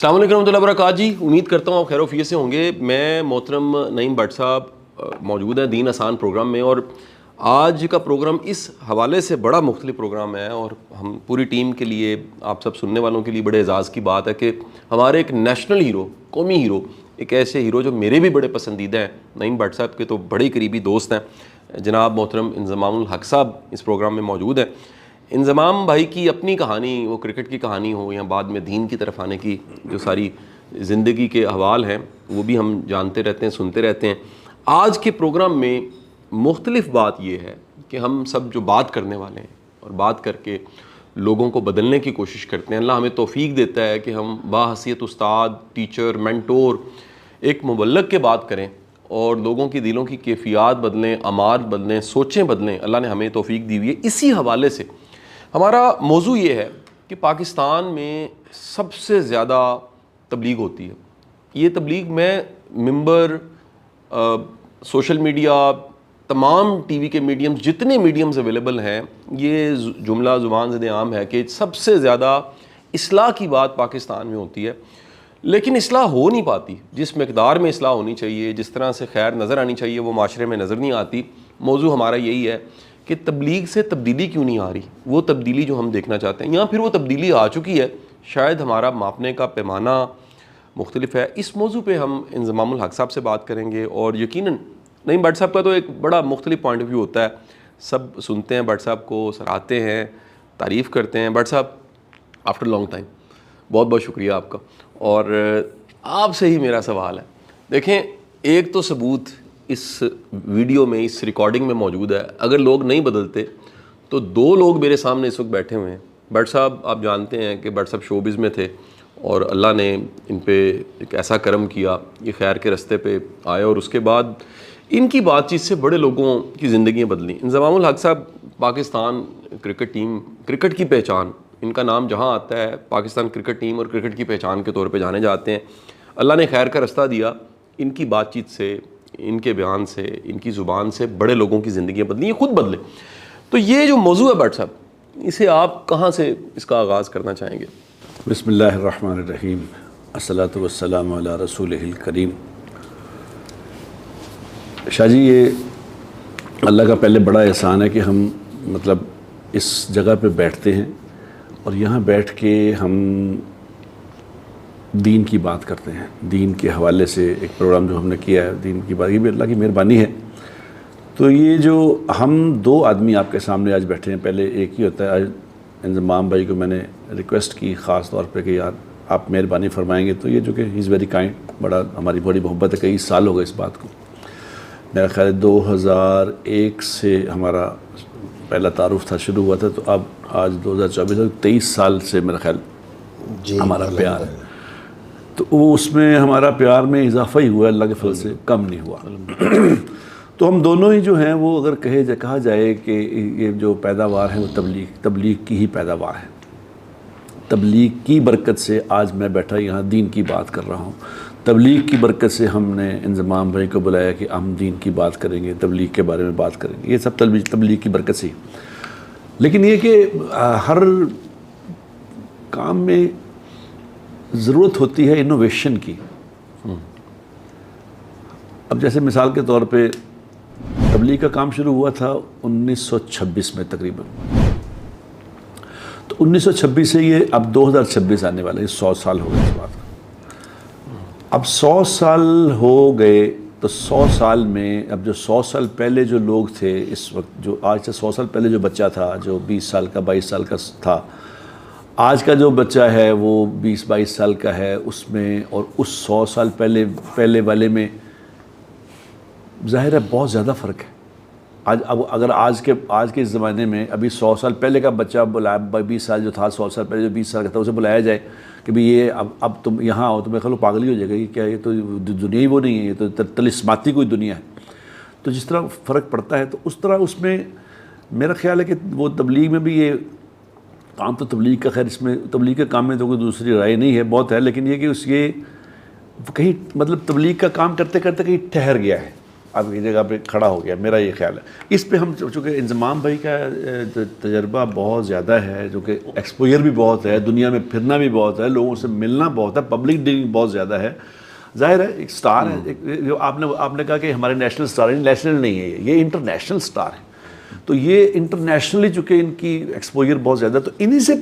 السلام علیکم ورحمۃ اللہ وبرکاتہ جی، امید کرتا ہوں آپ خیر وفیت سے ہوں گے۔ میں محترم نعیم بٹ صاحب موجود ہیں دین آسان پروگرام میں، اور آج کا پروگرام اس حوالے سے بڑا مختلف پروگرام ہے اور ہم پوری ٹیم کے لیے، آپ سب سننے والوں کے لیے بڑے اعزاز کی بات ہے کہ ہمارے ایک نیشنل ہیرو، قومی ہیرو، ایک ایسے ہیرو جو میرے بھی بڑے پسندیدہ ہیں، نعیم بٹ صاحب کے تو بڑے قریبی دوست ہیں، جناب محترم انضمام الحق صاحب اس پروگرام میں موجود ہیں۔ انضمام بھائی کی اپنی کہانی، وہ کرکٹ کی کہانی ہو یا بعد میں دین کی طرف آنے کی جو ساری زندگی کے احوال ہیں، وہ بھی ہم جانتے رہتے ہیں، سنتے رہتے ہیں۔ آج کے پروگرام میں مختلف بات یہ ہے کہ ہم سب جو بات کرنے والے ہیں اور بات کر کے لوگوں کو بدلنے کی کوشش کرتے ہیں، اللہ ہمیں توفیق دیتا ہے کہ ہم باحیثیت استاد، ٹیچر، مینٹور، ایک مبلغ کے بات کریں اور لوگوں کی دلوں کی کیفیات بدلیں، عماد بدلیں، سوچیں بدلیں۔ اللہ نے ہمیں توفیق دی ہوئی ہے۔ اسی حوالے سے ہمارا موضوع یہ ہے کہ پاکستان میں سب سے زیادہ تبلیغ ہوتی ہے۔ یہ تبلیغ میں ممبر، سوشل میڈیا، تمام ٹی وی کے میڈیمز، جتنے میڈیمز اویلیبل ہیں، یہ جملہ زبان زد عام ہے کہ سب سے زیادہ اصلاح کی بات پاکستان میں ہوتی ہے، لیکن اصلاح ہو نہیں پاتی۔ جس مقدار میں اصلاح ہونی چاہیے، جس طرح سے خیر نظر آنی چاہیے، وہ معاشرے میں نظر نہیں آتی۔ موضوع ہمارا یہی ہے کہ تبلیغ سے تبدیلی کیوں نہیں آ رہی، وہ تبدیلی جو ہم دیکھنا چاہتے ہیں، یا پھر وہ تبدیلی آ چکی ہے، شاید ہمارا ماپنے کا پیمانہ مختلف ہے۔ اس موضوع پہ ہم انضمام الحق صاحب سے بات کریں گے، اور یقیناً نعیم بٹ صاحب کا تو ایک بڑا مختلف پوائنٹ آف ویو ہوتا ہے، سب سنتے ہیں بٹ صاحب کو، سراہتے ہیں، تعریف کرتے ہیں۔ بٹ صاحب آفٹر لانگ ٹائم بہت بہت شکریہ آپ کا۔ اور آپ سے ہی میرا سوال ہے، دیکھیں ایک تو ثبوت اس ویڈیو میں، اس ریکارڈنگ میں موجود ہے، اگر لوگ نہیں بدلتے تو دو لوگ میرے سامنے اس وقت بیٹھے ہوئے ہیں۔ بٹ صاحب آپ جانتے ہیں کہ بٹ صاحب شوبز میں تھے اور اللہ نے ان پہ ایک ایسا کرم کیا، یہ خیر کے رستے پہ آئے، اور اس کے بعد ان کی بات چیت سے بڑے لوگوں کی زندگیاں بدلیں۔ انضمام الحق صاحب پاکستان کرکٹ ٹیم، کرکٹ کی پہچان، ان کا نام جہاں آتا ہے پاکستان کرکٹ ٹیم اور کرکٹ کی پہچان کے طور پہ جانے جاتے ہیں۔ اللہ نے خیر کا رستہ دیا، ان کی بات چیت سے، ان کے بیان سے، ان کی زبان سے بڑے لوگوں کی زندگیاں بدلیں، یہ خود بدلے۔ تو یہ جو موضوع ہے بٹ صاحب، اسے آپ کہاں سے اس کا آغاز کرنا چاہیں گے؟ بسم اللہ الرحمن الرحیم، الصلاۃ والسلام علی رسولہ الکریم۔ شاہ جی، یہ اللہ کا پہلے بڑا احسان ہے کہ ہم مطلب اس جگہ پہ بیٹھتے ہیں اور یہاں بیٹھ کے ہم دین کی بات کرتے ہیں۔ دین کے حوالے سے ایک پروگرام جو ہم نے کیا ہے، دین کی بات، یہ بھی اللہ کی مہربانی ہے۔ تو یہ جو ہم دو آدمی آپ کے سامنے آج بیٹھے ہیں، پہلے ایک ہی ہوتا ہے۔ آج انضمام بھائی کو میں نے ریکویسٹ کی خاص طور پہ کہ یار آپ مہربانی فرمائیں گے، تو یہ جو کہ ہی از ویری کائنڈ، بڑا ہماری بڑی محبت ہے، کئی سال ہو گئے اس بات کو۔ میرا خیال ہے 2001 سے ہمارا پہلا تعارف تھا، شروع ہوا تھا، تو اب آج 2024 23 سال سے میرا خیال ہمارا پیار ہے۔ تو وہ اس میں ہمارا پیار میں اضافہ ہی ہوا، اللہ کے فضل سے کم نہیں ہوا۔ تو ہم دونوں ہی جو ہیں وہ اگر کہا جائے کہ یہ جو پیداوار ہے وہ تبلیغ کی ہی پیداوار ہے۔ تبلیغ کی برکت سے آج میں بیٹھا یہاں دین کی بات کر رہا ہوں۔ تبلیغ کی برکت سے ہم نے انضمام بھائی کو بلایا کہ ہم دین کی بات کریں گے، تبلیغ کے بارے میں بات کریں گے، یہ سب تبلیغ کی برکت سے ہی۔ لیکن یہ کہ ہر کام میں ضرورت ہوتی ہے انوویشن کی۔ اب جیسے مثال کے طور پہ تبلیغ کا کام شروع ہوا تھا 1926 میں تقریباً، تو 1926 سے یہ اب 2026 آنے والا ہے، 100 سال ہو گئے اس بات کو۔ اب 100 سال ہو گئے تو 100 سال میں اب جو 100 سال پہلے جو لوگ تھے، اس وقت جو آج سے 100 سال پہلے جو بچہ تھا، جو 20 سال کا 22 سال کا تھا، آج کا جو بچہ ہے وہ 20-22 سال کا ہے اس میں، اور اس 100 سال پہلے والے میں ظاہر ہے بہت زیادہ فرق ہے۔ اب اگر آج کے زمانے میں ابھی 100 سال پہلے کا بچہ بلایا، 20 سال جو تھا، 100 سال پہلے جو 20 سال کا تھا، اسے بلایا جائے کہ بھئی یہ اب تم یہاں آؤ، تو میرے خیال پاگل ہی ہو جائے گا، یہ کیا، یہ تو دنیا ہی وہ نہیں ہے، یہ تو طلسماتی کوئی دنیا ہے۔ تو جس طرح فرق پڑتا ہے، تو اس طرح اس میں میرا خیال ہے کہ وہ تبلیغ میں بھی یہ کام، تو تبلیغ کا خیر اس میں تبلیغ کے کام میں تو کوئی دوسری رائے نہیں ہے، بہت ہے، لیکن یہ کہ یہ کہیں مطلب تبلیغ کا کام کرتے کرتے کہیں ٹھہر گیا ہے۔ آپ کی جگہ پہ کھڑا ہو گیا، میرا یہ خیال ہے. اس پہ ہم چونکہ انضمام بھائی کا تجربہ بہت زیادہ ہے، جو کہ ایکسپوجر بھی بہت ہے، دنیا میں پھرنا بھی بہت ہے، لوگوں سے ملنا بہت ہے، پبلک ڈیلنگ بہت زیادہ ہے. ظاہر ہے ایک سٹار ہے، جو آپ نے کہا کہ ہمارے نیشنل سٹار، نیشنل نہیں ہے یہ انٹرنیشنل سٹار ہے. تو یہ انٹرنیشنلی چونکہ ان کی ایکسپوجر بہت زیادہ، تو انہی سے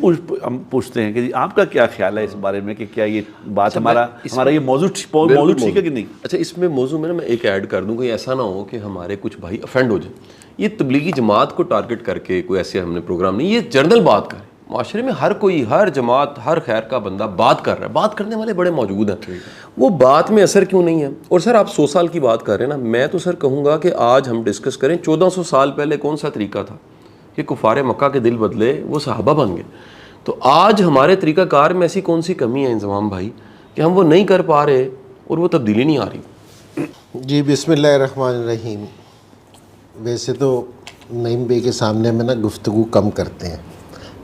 ہم پوچھتے ہیں کہ جی آپ کا کیا خیال ہے اس بارے میں، کہ کیا یہ بات ہمارا یہ موضوع ٹھیک ہے کہ نہیں؟ اچھا، اس میں موضوع میں نا میں ایک ایڈ کر دوں کہ ایسا نہ ہو کہ ہمارے کچھ بھائی افینڈ ہو جائیں. یہ تبلیغی جماعت کو ٹارگٹ کر کے کوئی ایسے ہم نے پروگرام نہیں، یہ جنرل بات کر رہے ہیں. معاشرے میں ہر کوئی، ہر جماعت، ہر خیر کا بندہ بات کر رہا ہے، بات کرنے والے بڑے موجود ہیں. وہ بات میں اثر کیوں نہیں ہے؟ اور سر آپ 100 سال کی بات کر رہے ہیں نا، میں تو سر کہوں گا کہ آج ہم ڈسکس کریں 1400 سال پہلے کون سا طریقہ تھا کہ کفار مکہ کے دل بدلے وہ صحابہ بن گئے. تو آج ہمارے طریقہ کار میں ایسی کون سی کمی ہے انضمام بھائی کہ ہم وہ نہیں کر پا رہے اور وہ تبدیلی نہیں آ رہی؟ جی بسم اللہ الرحمن الرحیم. ویسے تو نعیم بھائی کے سامنے ہمیں نا گفتگو کم کرتے ہیں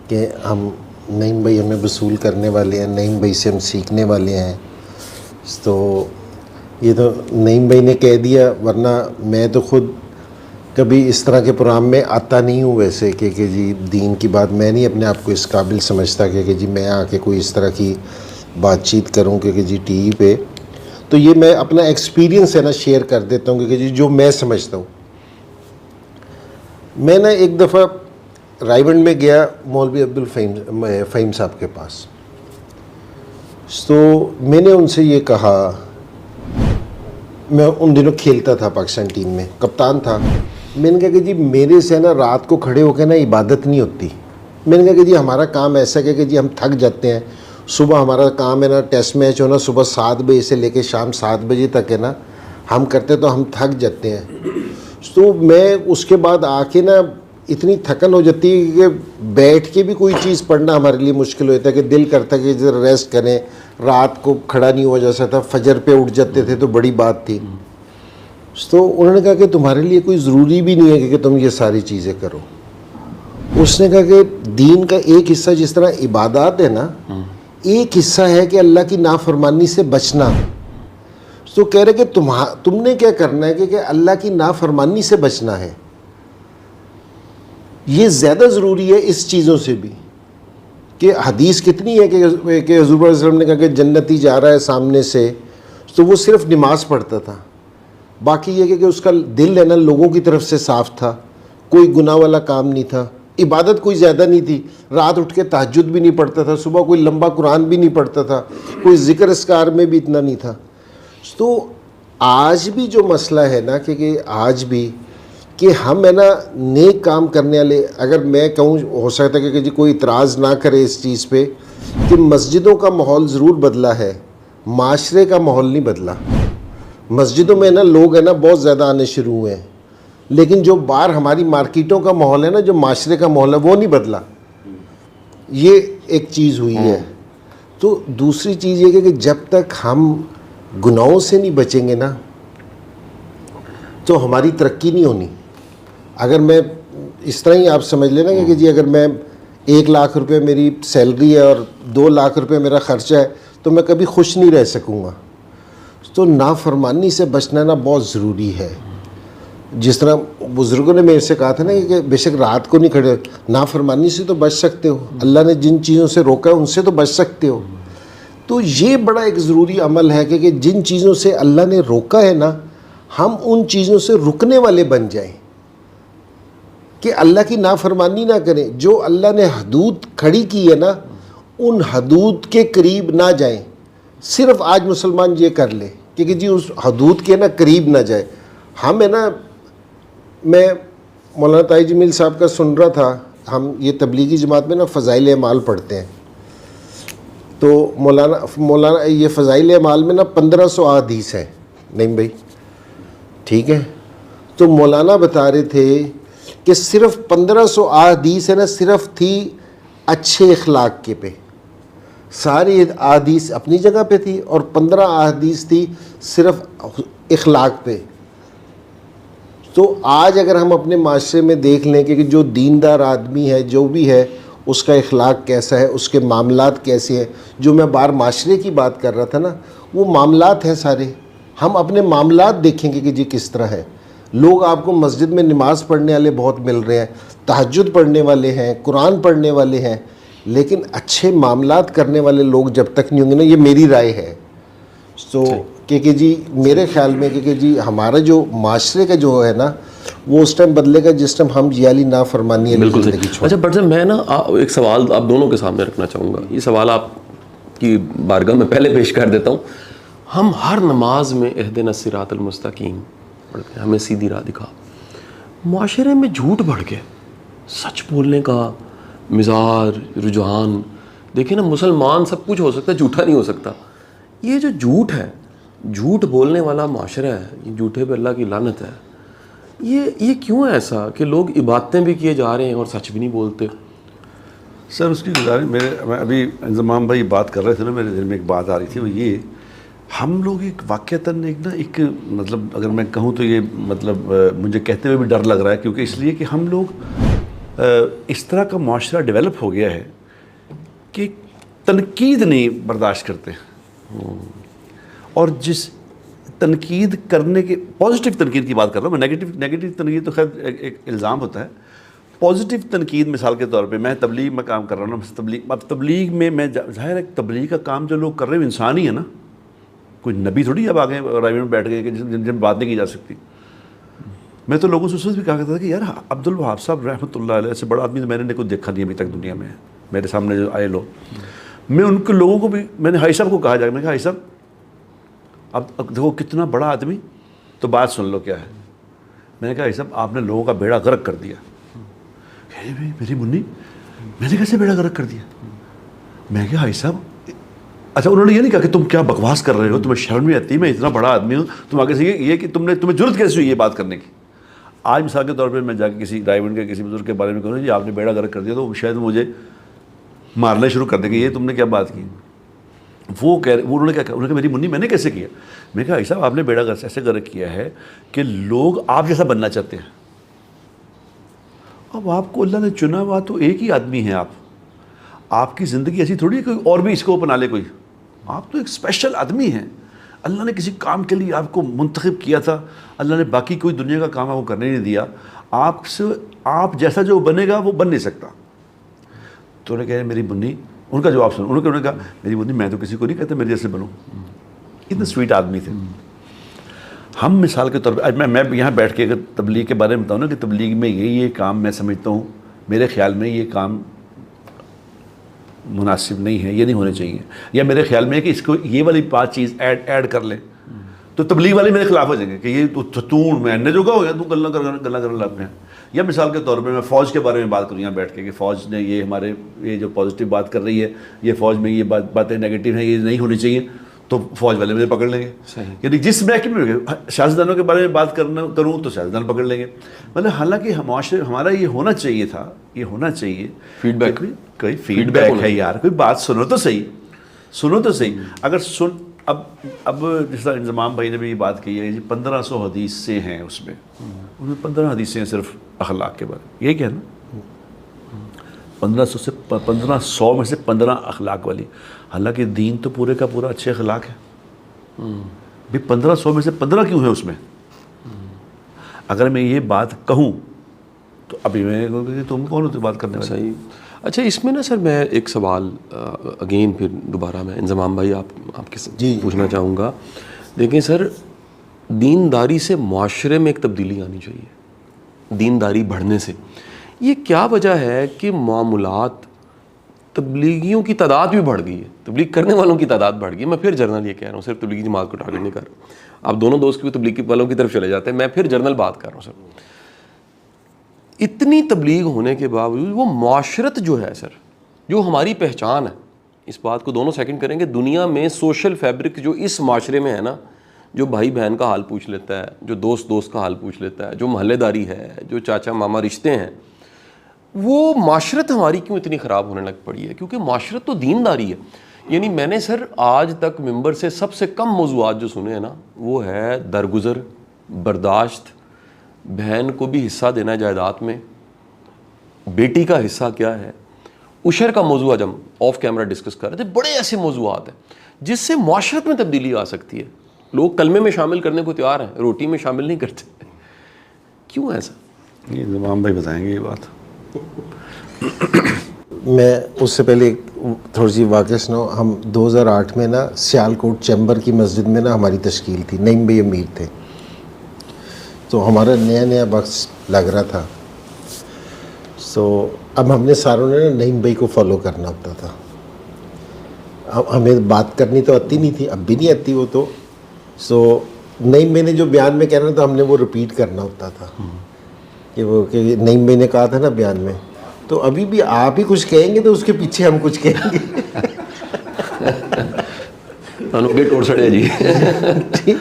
کہ ہم نعیم بھائی ہمیں وصول کرنے والے ہیں، نعیم بھائی سے ہم سیکھنے والے ہیں. تو یہ تو نعیم بھائی نے کہہ دیا، ورنہ میں تو خود کبھی اس طرح کے پروگرام میں آتا نہیں ہوں ویسے کہ جی دین کی بات، میں نہیں اپنے آپ کو اس قابل سمجھتا کہ جی میں آ کے کوئی اس طرح کی بات چیت کروں کہ جی ٹی وی پہ. تو یہ میں اپنا ایکسپیرینس ہے نا شیئر کر دیتا ہوں کہ جی جو میں سمجھتا ہوں. میں نا ایک دفعہ رائیونڈ میں گیا مولوی فہیم صاحب کے پاس. تو میں نے ان سے یہ کہا، میں ان دنوں کھیلتا تھا پاکستان ٹیم میں، کپتان تھا. میں نے کہا کہ جی میرے سے نا رات کو کھڑے ہو کے نا عبادت نہیں ہوتی. میں نے کہا کہ جی ہمارا کام ایسا ہے کہ جی ہم تھک جاتے ہیں. صبح ہمارا کام ہے نا ٹیسٹ میچ ہونا صبح 7 بجے سے لے کے شام 7 بجے تک ہے نا، ہم کرتے تو ہم تھک جاتے ہیں. تو میں اس کے بعد آ کے نا اتنی تھکن ہو جاتی ہے کہ بیٹھ کے بھی کوئی چیز پڑھنا ہمارے لیے مشکل ہوتا ہے، کہ دل کرتا ہے کہ ذرا ریسٹ کریں. رات کو کھڑا نہیں ہوا جا سکتا، فجر پہ اٹھ جاتے تھے تو بڑی بات تھی. تو انہوں نے کہا کہ تمہارے لیے کوئی ضروری بھی نہیں ہے کہ تم یہ ساری چیزیں کرو. اس نے کہا کہ دین کا ایک حصہ جس طرح عبادات ہے نا، ایک حصہ ہے کہ اللہ کی نافرمانی سے بچنا. تو کہہ رہے کہ تم نے کیا کرنا ہے کہ اللہ کی نافرمانی سے بچنا ہے. یہ زیادہ ضروری ہے اس چیزوں سے بھی، کہ حدیث کتنی ہے کہ حضور صلی اللہ علیہ وسلم نے کہا کہ جنتی جا رہا ہے سامنے سے، تو وہ صرف نماز پڑھتا تھا. باقی یہ کہ اس کا دل ہے نا لوگوں کی طرف سے صاف تھا، کوئی گناہ والا کام نہیں تھا، عبادت کوئی زیادہ نہیں تھی، رات اٹھ کے تہجد بھی نہیں پڑھتا تھا، صبح کوئی لمبا قرآن بھی نہیں پڑھتا تھا، کوئی ذکر اذکار میں بھی اتنا نہیں تھا. تو آج بھی جو مسئلہ ہے نا کہ آج بھی کہ ہم ہے نا نیک کام کرنے والے، اگر میں کہوں ہو سکتا ہے کہ جی کوئی اعتراض نہ کرے اس چیز پہ، کہ مسجدوں کا ماحول ضرور بدلا ہے، معاشرے کا ماحول نہیں بدلا. مسجدوں میں نا لوگ ہے نا بہت زیادہ آنے شروع ہوئے ہیں، لیکن جو باہر ہماری مارکیٹوں کا ماحول ہے نا، جو معاشرے کا ماحول ہے وہ نہیں بدلا. یہ ایک چیز ہوئی ہے. تو دوسری چیز یہ کہ جب تک ہم گناہوں سے نہیں بچیں گے نا تو ہماری ترقی نہیں ہونی. اگر میں اس طرح ہی آپ سمجھ لینا کہ جی اگر میں 1 لاکھ روپے میری سیلری ہے اور 2 لاکھ روپے میرا خرچہ ہے تو میں کبھی خوش نہیں رہ سکوں گا. تو نافرمانی سے بچنا نا بہت ضروری ہے. جس طرح بزرگوں نے میرے سے کہا تھا نا کہ بے شک رات کو نہیں کھڑے، نافرمانی سے تو بچ سکتے ہو، اللہ نے جن چیزوں سے روکا ہے ان سے تو بچ سکتے ہو. تو یہ بڑا ایک ضروری عمل ہے کہ جن چیزوں سے اللہ نے روکا ہے نا، ہم ان چیزوں سے رکنے والے بن جائیں، کہ اللہ کی نافرمانی نہ کریں. جو اللہ نے حدود کھڑی کی ہے نا، ان حدود کے قریب نہ جائیں. صرف آج مسلمان یہ کر لے کہ جی اس حدود کے نا قریب نہ جائے. ہم ہے نا، میں مولانا طاہر جمیل صاحب کا سن رہا تھا، ہم یہ تبلیغی جماعت میں نا فضائل اعمال پڑھتے ہیں. تو مولانا یہ فضائل اعمال میں نا 1500 احادیث ہیں نعیم بھائی، ٹھیک ہے. تو مولانا بتا رہے تھے کہ صرف 1500 احادیث ہے نا، صرف تھی اچھے اخلاق کے پہ. ساری احادیث اپنی جگہ پہ تھی اور 15 احادیث تھی صرف اخلاق پہ. تو آج اگر ہم اپنے معاشرے میں دیکھ لیں کہ جو دیندار آدمی ہے، جو بھی ہے، اس کا اخلاق کیسا ہے، اس کے معاملات کیسے ہیں. جو میں باہر معاشرے کی بات کر رہا تھا نا، وہ معاملات ہیں سارے. ہم اپنے معاملات دیکھیں گے کہ جی کس طرح ہے. لوگ آپ کو مسجد میں نماز پڑھنے والے بہت مل رہے ہیں, تہجد پڑھنے والے ہیں, قرآن پڑھنے والے ہیں, لیکن اچھے معاملات کرنے والے لوگ جب تک نہیں ہوں گے نا, یہ میری رائے ہے. سو کہ جی میرے خیال میں کہ جی ہمارا جو معاشرے کا جو ہے نا وہ اس ٹائم بدلے گا جس ٹائم ہم جیالی نافرمانی والی زندگی چھوڑیں. اچھا بٹ صاحب میں نا ایک سوال آپ دونوں کے سامنے رکھنا چاہوں گا. یہ سوال آپ کی بارگاہ میں پہلے پیش کر دیتا ہوں. ہم ہر نماز میں اہدنا الصراط المستقیم پڑھتے ہیں, ہمیں سیدھی راہ دکھا. معاشرے میں جھوٹ بڑھ گیا, سچ بولنے کا مزاج رجحان دیکھیں نا. مسلمان سب کچھ ہو سکتا ہے, جھوٹا نہیں ہو سکتا. یہ جو جھوٹ ہے, جھوٹ بولنے والا معاشرہ ہے, یہ جھوٹے پہ اللہ کی لعنت ہے. یہ کیوں ہے ایسا کہ لوگ عبادتیں بھی کیے جا رہے ہیں اور سچ بھی نہیں بولتے؟ سر اس کی گزارش میں ابھی انضمام بھائی بات کر رہے تھے نا, میرے دل میں ایک بات آ رہی تھی, وہ یہ ہم لوگ ایک واقعتاً ایک مطلب اگر میں کہوں تو یہ مطلب مجھے کہتے ہوئے بھی ڈر لگ رہا ہے, کیونکہ اس لیے کہ ہم لوگ اس طرح کا معاشرہ ڈیولپ ہو گیا ہے کہ تنقید نہیں برداشت کرتے. اور جس تنقید کرنے کے, پازیٹیو تنقید کی بات کر رہا ہوں میں, نیگیٹو تنقید تو خیر ایک الزام ہوتا ہے. پازیٹیو تنقید مثال کے طور پہ میں تبلیغ میں کام کر رہا ہوں, اب تبلیغ میں ظاہر ہے تبلیغ کا کام جو لوگ کر رہے ہیں انسان ہی ہے نا, کوئی نبی تھوڑی اب آگے رائے میں بیٹھ گئے کہ جن بات نہیں کی جا سکتی. میں تو لوگوں سے اس وقت بھی کہا کرتا تھا کہ یار عبد الوہاب صاحب رحمۃ اللہ علیہ سے بڑا آدمی تو میں نے کوئی دیکھا نہیں ابھی تک دنیا میں, میرے سامنے جو آئے لوگ. میں ان کے لوگوں کو بھی, میں نے حاجی صاحب کو کہا جائے, میں نے کہا حاجی صاحب اب دیکھو کتنا بڑا آدمی, تو بات سن لو کیا ہے. میں نے کہا حاجی صاحب آپ نے لوگوں کا بیڑا غرق کر دیا. میری منی میں نے کیسے بیڑا غرق کر دیا؟ میں کہا حاجی صاحب اچھا انہوں نے یہ نہیں کہا کہ تم کیا بکواس کر رہے ہو, تمہیں شرم نہیں آتی, میں اتنا بڑا آدمی ہوں, تم آگے سے یہ کہ تمہیں ضرورت کیسے ہوئی یہ بات کرنے کی. آج مثال کے طور پہ میں جا کے کسی رائے کے کسی بزرگ کے بارے میں کہوں جی آپ نے بیڑا غرق کر دیا, تو شاید مجھے مارنا شروع کر دیں کہ یہ تم نے کیا بات کی. وہ انہوں نے کیا کہا, انہوں نے کہا میری منی میں نے کیسے کیا. میں کہا صاحب آپ نے بیڑا غرق ایسے غرق کیا ہے کہ لوگ آپ جیسا بننا چاہتے ہیں. اب آپ کو اللہ نے چنا ہوا تو ایک ہی آدمی ہیں آپ کی زندگی ایسی تھوڑی ہے کوئی اور بھی اس کو اپنا لے کوئی. آپ تو ایک اسپیشل آدمی ہیں, اللہ نے کسی کام کے لیے آپ کو منتخب کیا تھا, اللہ نے باقی کوئی دنیا کا کام آپ کو کرنے نہیں دیا. آپ جیسا جو بنے گا وہ بن نہیں سکتا. تو انہوں نے کہا میری منی, ان کا جواب سنو, انہوں نے کہا میری منی میں تو کسی کو نہیں کہتا میرے جیسے بنوں. اتنے سویٹ آدمی تھے. ہم مثال کے طور پہ میں یہاں بیٹھ کے اگر تبلیغ کے بارے میں بتاؤں نا کہ تبلیغ میں یہ کام میں سمجھتا ہوں, میرے خیال میں یہ کام مناسب نہیں ہے, یہ نہیں ہونے چاہیے, یا میرے خیال میں ہے کہ اس کو یہ والی 5 چیز ایڈ کر لیں تو تبلیغ والے میرے خلاف ہو جائیں گے کہ یہ تو میں نے جو کہا ہو گیا تو گلا کرنے لگ پہ. یا مثال کے طور پہ میں فوج کے بارے میں بات کروں یہاں بیٹھ کے کہ فوج نے یہ ہمارے یہ جو پازیٹیو بات کر رہی ہے, یہ فوج میں یہ باتیں نیگیٹو ہیں, یہ نہیں ہونی چاہیے, تو فوج والے مجھے پکڑ لیں گے. یعنی جس محکمے میں سیاستدانوں کے بارے میں بات کروں تو سیاستدان پکڑ لیں گے. مطلب حالانکہ معاشرے ہمارا یہ ہونا چاہیے تھا, یہ ہونا چاہیے فیڈ بیک, کوئی فیڈ بیک ہے یار, کوئی بات سنو تو صحیح. اگر اب جس طرح انضمام بھائی نے بھی یہ بات کی ہے 1500 حدیثیں ہیں, اس میں 15 حدیثیں ہیں صرف اخلاق کے بارے میں, یہ کیا ہے نا 1500 میں سے 15 اخلاق والی. حالانکہ دین تو پورے کا پورا اچھے اخلاق ہے بھی. 1500 میں سے 15 کیوں ہیں اس میں؟ اگر میں یہ بات کہوں تو ابھی میں تم کون ہوتے بات کرنے والے. صحیح. اچھا اس میں نا سر میں ایک سوال اگین پھر دوبارہ میں انضمام بھائی آپ کے پوچھنا چاہوں گا. دیکھیں سر, دینداری سے معاشرے میں ایک تبدیلی آنی چاہیے, دینداری بڑھنے سے. یہ کیا وجہ ہے کہ معاملات تبلیغیوں کی تعداد بھی بڑھ گئی ہے, تبلیغ کرنے والوں کی تعداد بڑھ گئی ہے. میں پھر جرنل یہ کہہ رہا ہوں, صرف تبلیغی جماعت کو ٹارگیٹ نہیں کر رہا. آپ دونوں دوست کی تبلیغی والوں کی طرف چلے جاتے ہیں, میں پھر جرنل بات کر رہا ہوں. سر اتنی تبلیغ ہونے کے باوجود وہ معاشرت جو ہے سر, جو ہماری پہچان ہے, اس بات کو دونوں سیکنڈ کریں گے, دنیا میں سوشل فیبرک جو اس معاشرے میں ہے نا, جو بھائی بہن کا حال پوچھ لیتا ہے, جو دوست کا حال پوچھ لیتا ہے, جو محلے داری ہے, جو چاچا ماما رشتے ہیں, وہ معاشرت ہماری کیوں اتنی خراب ہونے لگ پڑی ہے؟ کیونکہ معاشرت تو دینداری ہے. یعنی میں نے سر آج تک ممبر سے سب سے کم موضوعات جو سنے ہیں نا, وہ ہے درگزر, برداشت, بہن کو بھی حصہ دینا جائیداد میں, بیٹی کا حصہ کیا ہے, عشر کا موضوع آج ہم آف کیمرہ ڈسکس کر رہے تھے. بڑے ایسے موضوعات ہیں جس سے معاشرت میں تبدیلی آ سکتی ہے. لوگ کلمے میں شامل کرنے کو تیار ہیں, روٹی میں شامل نہیں کرتے. کیوں ایسا؟ یہ زمام بھائی بتائیں گے یہ بات. میں اس سے پہلے تھوڑی سی واقعہ سناؤ. ہم 2008 میں نا سیالکوٹ چیمبر کی مسجد میں نا ہماری تشکیل تھی, نعیم بھائی امیر تھے, تو ہمارا نیا بکس لگ رہا تھا. سو اب ہم نے ساروں نے نا نعیم بھائی کو فالو کرنا ہوتا تھا. اب ہمیں بات کرنی تو آتی نہیں تھی, اب بھی نہیں آتی وہ تو. سو نعیم بھائی نے جو بیان میں کہنا تھا ہم نے وہ رپیٹ کرنا ہوتا تھا کہ وہ کہ نعیم بھائی نے کہا تھا نا بیان میں, تو ابھی بھی آپ ہی کچھ کہیں گے تو اس کے پیچھے ہم کچھ کہیں گے. جی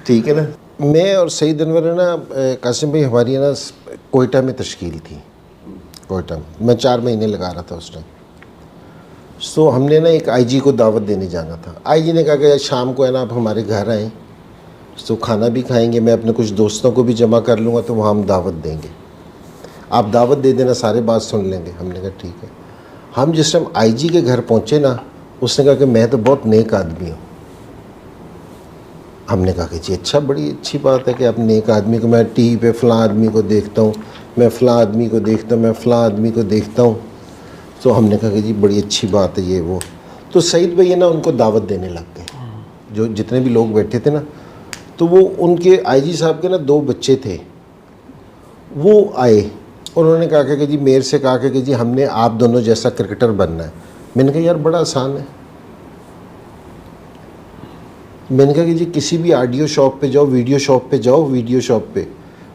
ٹھیک ہے نا. میں اور سعید انور ہے نا, قاسم بھائی ہماری ہے نا کوئٹہ میں تشکیل تھی. کوئٹہ میں 4 مہینے لگا رہا تھا اس ٹائم. سو ہم نے نا ایک آئی جی کو دعوت دینے جانا تھا. آئی جی نے کہا کہ شام کو ہے نا آپ ہمارے گھر آئیں, سو کھانا بھی کھائیں گے, میں اپنے کچھ دوستوں کو بھی جمع کر لوں گا تو وہاں ہم دعوت دیں گے, آپ دعوت دے دینا, سارے بات سن لیں گے. ہم نے کہا ٹھیک ہے. ہم جس ٹائم آئی جی کے گھر پہنچے نا, اس نے کہا کہ میں تو بہت نیک آدمی ہوں. ہم نے کہا کہ جی اچھا, بڑی اچھی بات ہے کہ آپ نیک آدمی کو, میں ٹی وی پہ فلاں آدمی کو دیکھتا ہوں, میں فلاں آدمی کو دیکھتا ہوں, میں فلاں آدمی کو دیکھتا ہوں. تو ہم نے کہا کہ جی بڑی اچھی بات ہے یہ وہ. تو سعید بھائی نا ان کو دعوت دینے لگ گئے, جو جتنے بھی لوگ بیٹھے تھے نا. تو وہ ان کے آئی جی صاحب کے نا 2 بچے تھے, وہ آئے. انہوں نے کہا کہ جی میرے سے کہا کہ جی ہم نے آپ دونوں جیسا کرکٹر بننا ہے. میں نے کہا یار بڑا آسان ہے. میں نے کہا کہ جی کسی بھی آڈیو شاپ پہ جاؤ, ویڈیو شاپ پہ جاؤ, ویڈیو شاپ پہ,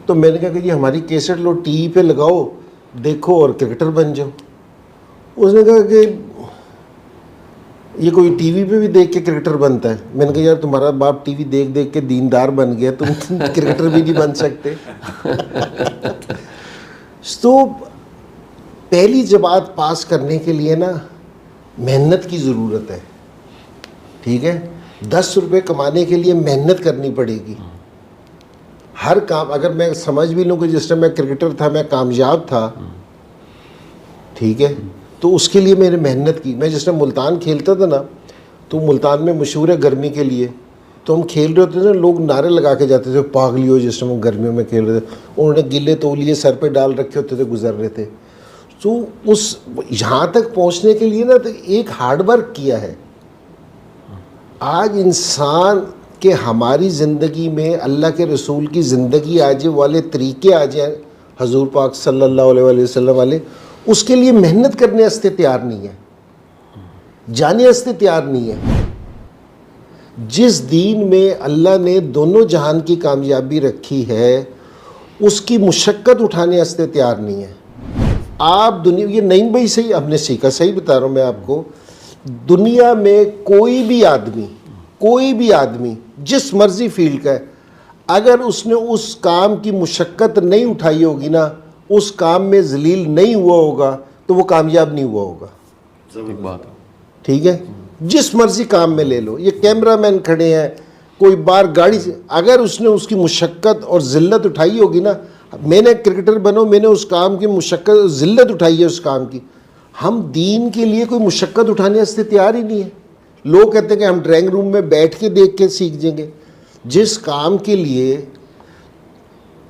تو میں نے کہا کہ جی ہماری کیسٹ لو, ٹی وی پہ لگاؤ, دیکھو اور کرکٹر بن جاؤ. اس نے کہا کہ یہ کوئی ٹی وی پہ بھی دیکھ کے کرکٹر بنتا ہے. میں نے کہا یار تمہارا باپ ٹی وی دیکھ دیکھ کے دیندار بن گیا, تم کرکٹر بھی نہیں بن سکتے. تو پہلی جماعت پاس کرنے کے لیے نا محنت کی ضرورت ہے. ٹھیک ہے, 10 روپے کمانے کے لیے محنت کرنی پڑے گی. ہر کام اگر میں سمجھ بھی لوں کہ جس طرح میں کرکٹر تھا میں کامیاب تھا, ٹھیک ہے, تو اس کے لیے میں نے محنت کی. میں جس طرح ملتان کھیلتا تھا نا, تو ملتان میں مشہور ہے گرمی کے لیے, تو ہم کھیل رہے ہوتے تھے نا, لوگ نعرے لگا کے جاتے تھے پاگلی ہو, جس طرح وہ گرمیوں میں کھیل رہے تھے. انہوں نے گلے تولیے سر پہ ڈال رکھے ہوتے تھے, گزر رہے تھے. تو اس یہاں تک پہنچنے کے لیے نا تو ایک ہارڈ ورک کیا ہے. آج انسان کہ ہماری زندگی میں اللہ کے رسول کی زندگی آ جائے والے طریقے آ جائیں, حضور پاک صلی اللہ علیہ وسلم والے, اس کے لیے محنت کرنے واسطے تیار نہیں ہے, جانے واسطے تیار نہیں ہے. جس دین میں اللہ نے دونوں جہان کی کامیابی رکھی ہے, اس کی مشقت اٹھانے واسطے تیار نہیں ہے. آپ دنیا, یہ نعیم بھائی سے ہی ہم نے سیکھا, صحیح بتا رہا ہوں میں آپ کو. دنیا میں کوئی بھی آدمی جس مرضی فیلڈ کا ہے, اگر اس نے اس کام کی مشقت نہیں اٹھائی ہوگی نا, اس کام میں ذلیل نہیں ہوا ہوگا, تو وہ کامیاب نہیں ہوا ہوگا. ایک بات ٹھیک ہے, جس مرضی کام میں لے لو. یہ کیمرہ مین کھڑے ہیں, کوئی بار گاڑی سے, اگر اس نے اس کی مشقت اور ذلت اٹھائی ہوگی نا, میں نے کرکٹر بنو, میں نے اس کام کی مشقت اور ذلت اٹھائی ہے اس کام کی. ہم دین کے لیے کوئی مشقت اٹھانے واسطے تیار ہی نہیں ہے. لوگ کہتے ہیں کہ ہم ڈرائنگ روم میں بیٹھ کے دیکھ کے سیکھ جائیں گے. جس کام کے لیے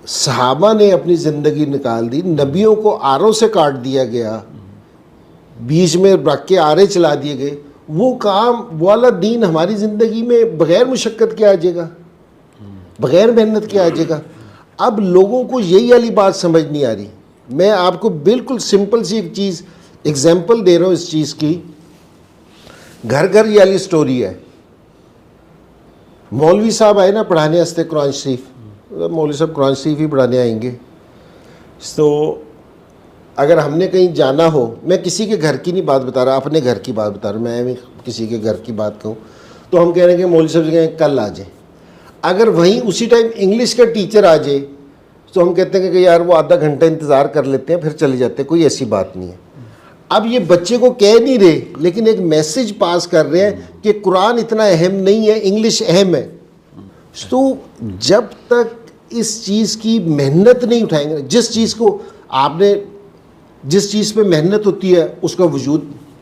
صحابہ نے اپنی زندگی نکال دی, نبیوں کو آروں سے کاٹ دیا گیا, بیچ میں رکھ کے آرے چلا دیے گئے, وہ کام والا دین ہماری زندگی میں بغیر مشقت کے آ جائے گا, بغیر محنت کے آ جائے گا. اب لوگوں کو یہی والی بات سمجھ نہیں آ رہی. میں آپ کو بالکل سمپل سی ایک چیز ایگزامپل دے رہا ہوں اس چیز کی. گھر گھر یہ والی سٹوری ہے. مولوی صاحب آئے نا پڑھانے واسطے قرآن شریف, مولوی صاحب قرآن شریف ہی پڑھانے آئیں گے. تو اگر ہم نے کہیں جانا ہو, میں کسی کے گھر کی نہیں بات بتا رہا, اپنے گھر کی بات بتا رہا ہوں, میں بھی کسی کے گھر کی بات کہوں, تو ہم کہہ رہے ہیں کہ مولوی صاحب سے کہیں کل آ جائیں. اگر وہیں اسی ٹائم انگلش کا ٹیچر آ جائے تو ہم کہتے ہیں کہ یار وہ آدھا گھنٹہ انتظار کر لیتے ہیں پھر چلے جاتے ہیں, کوئی ایسی بات نہیں ہے. اب یہ بچے کو کہہ نہیں رہے, لیکن ایک میسج پاس کر رہے ہیں کہ قرآن اتنا اہم نہیں ہے, انگلش اہم ہے. تو جب تک اس چیز کی محنت نہیں اٹھائیں گے, جس چیز کو آپ نے, جس چیز پہ محنت ہوتی ہے اس کا وجود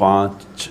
5,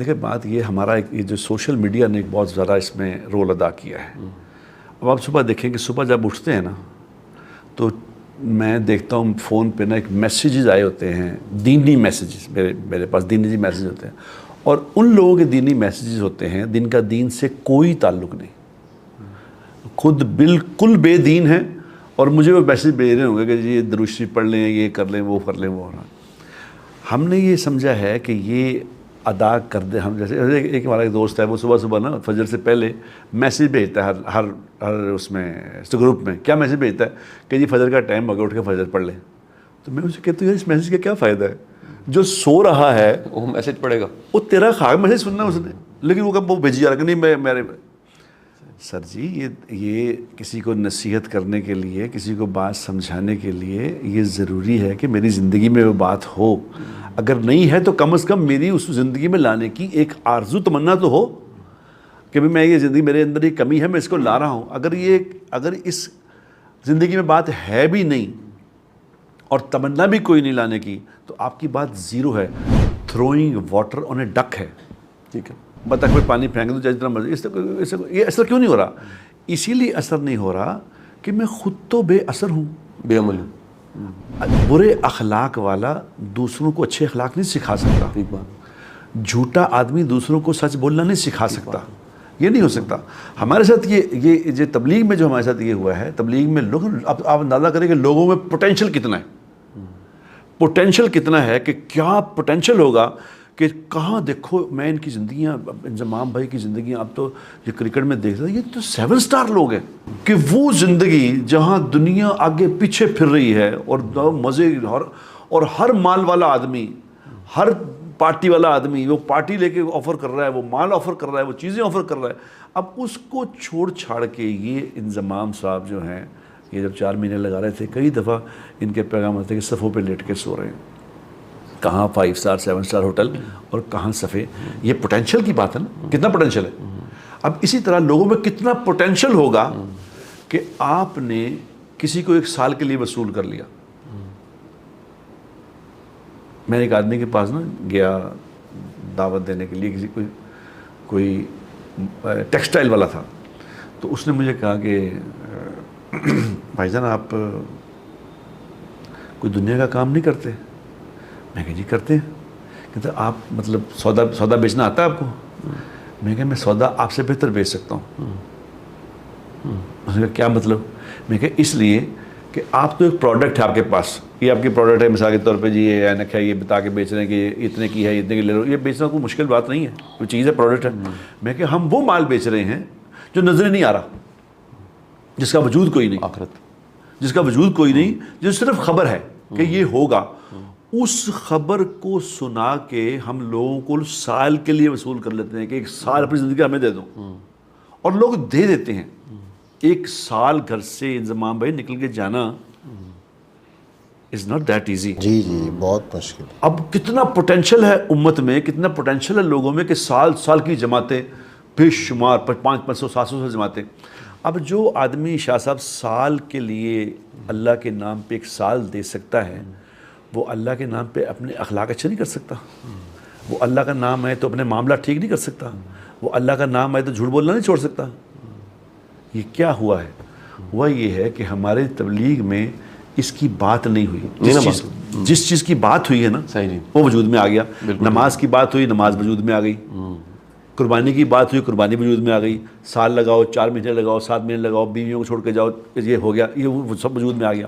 دیکھیں بات یہ ہمارا یہ جو سوشل میڈیا نے ایک بہت زیادہ اس میں رول ادا کیا ہے. اب آپ صبح دیکھیں کہ صبح جب اٹھتے ہیں نا تو میں دیکھتا ہوں فون پہ نا ایک میسیجز آئے ہوتے ہیں, دینی میسیجز, میرے پاس دینی میسیج ہوتے ہیں, اور ان لوگوں کے دینی میسیجز ہوتے ہیں جن کا دین سے کوئی تعلق نہیں, خود بالکل بے دین ہیں, اور مجھے وہ میسیج بھیج رہے ہوں گے کہ جی یہ درود شریف پڑھ لیں, یہ کر لیں, وہ کر لیں, وہ. ہم نے یہ سمجھا ہے کہ یہ ادا کر دیں. ہم جیسے ایک ہمارا ایک دوست ہے, وہ صبح صبح نا فجر سے پہلے میسیج بھیجتا ہے ہر اس میں گروپ میں. کیا میسیج بھیجتا ہے کہ جی فجر کا ٹائم ہو گیا, اٹھ کے فجر پڑھ لیں. تو میں اسے کہتا ہوں یار اس میسیج کا کیا فائدہ ہے؟ جو سو رہا ہے وہ میسیج پڑھے گا, وہ تیرا خواہ میسیج سننا اس نے, لیکن وہ کب وہ بھیجی جا رہا کہ نہیں میرے. سر جی یہ کسی کو نصیحت کرنے کے لیے, کسی کو بات سمجھانے کے لیے یہ ضروری ہے کہ میری زندگی میں وہ بات ہو. اگر نہیں ہے تو کم از کم میری اس زندگی میں لانے کی ایک آرزو تمنا تو ہو کہ میں یہ زندگی میرے اندر یہ کمی ہے, میں اس کو لا رہا ہوں. اگر اس زندگی میں بات ہے بھی نہیں اور تمنا بھی کوئی نہیں لانے کی, تو آپ کی بات زیرو ہے. تھروئنگ واٹر آن اے ڈک ہے, ٹھیک ہے, بطخ میں پانی پھینک دو جتنا مرضی. یہ اثر کیوں نہیں ہو رہا؟ اسی لیے اثر نہیں ہو رہا کہ میں خود تو بے اثر ہوں, بے عمل ہوں. برے اخلاق والا دوسروں کو اچھے اخلاق نہیں سکھا سکتا. جھوٹا آدمی دوسروں کو سچ بولنا نہیں سکھا سکتا. یہ نہیں ہو سکتا. ہمارے ساتھ یہ جو تبلیغ میں جو ہمارے ساتھ یہ ہوا ہے, تبلیغ میں لوگ, آپ اندازہ کریں کہ لوگوں میں پوٹینشل کتنا ہے, پوٹینشل کتنا ہے, کہ کیا پوٹینشل ہوگا کہ کہاں دیکھو میں ان کی زندگیاں, انضمام بھائی کی زندگیاں, اب تو یہ کرکٹ میں دیکھ رہا ہے, یہ تو 7 سٹار لوگ ہیں. کہ وہ زندگی جہاں دنیا آگے پیچھے پھر رہی ہے, اور مزے, اور ہر مال والا آدمی, ہر پارٹی والا آدمی وہ پارٹی لے کے آفر کر رہا ہے, وہ مال آفر کر رہا ہے, وہ چیزیں آفر کر رہا ہے. اب اس کو چھوڑ چھاڑ کے یہ انضمام صاحب جو ہیں, یہ جب 4 مہینے لگا رہے تھے, کئی دفعہ ان کے پیغام آتے کہ صفوں پہ لیٹ کے سو رہے ہیں. کہاں 5 سٹار 7 سٹار ہوٹل اور کہاں صفے. یہ پوٹینشل کی بات ہے نا, کتنا پوٹینشل ہے. اب اسی طرح لوگوں میں کتنا پوٹینشل ہوگا کہ آپ نے کسی کو 1 سال کے لیے وصول کر لیا. میں ایک آدمی کے پاس نا گیا دعوت دینے کے لیے, کسی کوئی ٹیکسٹائل والا تھا, تو اس نے مجھے کہا کہ بھائی جان آپ کوئی دنیا کا کام نہیں کرتے؟ میں کہا جی کرتے ہیں. کہتا آپ مطلب سودا بیچنا آتا ہے آپ کو؟ میں کہا میں سودا آپ سے بہتر بیچ سکتا ہوں. اس نے کہا کیا مطلب؟ میں کہا اس لیے کہ آپ تو ایک پروڈکٹ ہے آپ کے پاس, یہ آپ کی پروڈکٹ ہے, مثال کے طور پہ جی یہ اینک ہے, یہ بتا کے بیچ رہے ہیں کہ یہ اتنے کی ہے, اتنے کی لے لو. یہ بیچنا کوئی مشکل بات نہیں ہے, کوئی چیز ہے, پروڈکٹ ہے. میں کہ ہم وہ مال بیچ رہے ہیں جو نظر نہیں آ رہا, جس کا وجود کوئی نہیں, آخرت جس کا وجود کوئی نہیں, جو صرف خبر ہے کہ یہ ہوگا. اس خبر کو سنا کے ہم لوگوں کو سال کے لیے وصول کر لیتے ہیں کہ 1 سال اپنی زندگی ہمیں دے دو, اور لوگ دے دیتے ہیں. 1 سال گھر سے انضمام بھائی نکل کے جانا از ناٹ دیٹ ایزی. جی جی بہت مشکل. اب کتنا پوٹینشل ہے امت میں, کتنا پوٹینشل ہے لوگوں میں, کہ سال کی جماعتیں, بے شمار 500 700 جماعتیں. اب جو آدمی شاہ صاحب سال کے لیے اللہ کے نام پہ 1 سال دے سکتا ہے, وہ اللہ کے نام پہ اپنے اخلاق اچھے نہیں کر سکتا. وہ اللہ کا نام ہے تو اپنے معاملہ ٹھیک نہیں کر سکتا. وہ اللہ کا نام ہے تو جھوٹ بولنا نہیں چھوڑ سکتا. یہ کیا ہوا ہے؟ ہوا یہ ہے کہ ہمارے تبلیغ میں اس کی بات نہیں ہوئی. جس چیز کی بات ہوئی ہے نا وہ وجود میں آ گیا. نماز کی بات ہوئی, نماز وجود میں آ گئی. قربانی کی بات ہوئی, قربانی وجود میں آ گئی. سال لگاؤ, 4 مہینے لگاؤ, 7 مہینے لگاؤ, بیویوں کو چھوڑ کے جاؤ, یہ ہو گیا, یہ سب وجود میں آ گیا.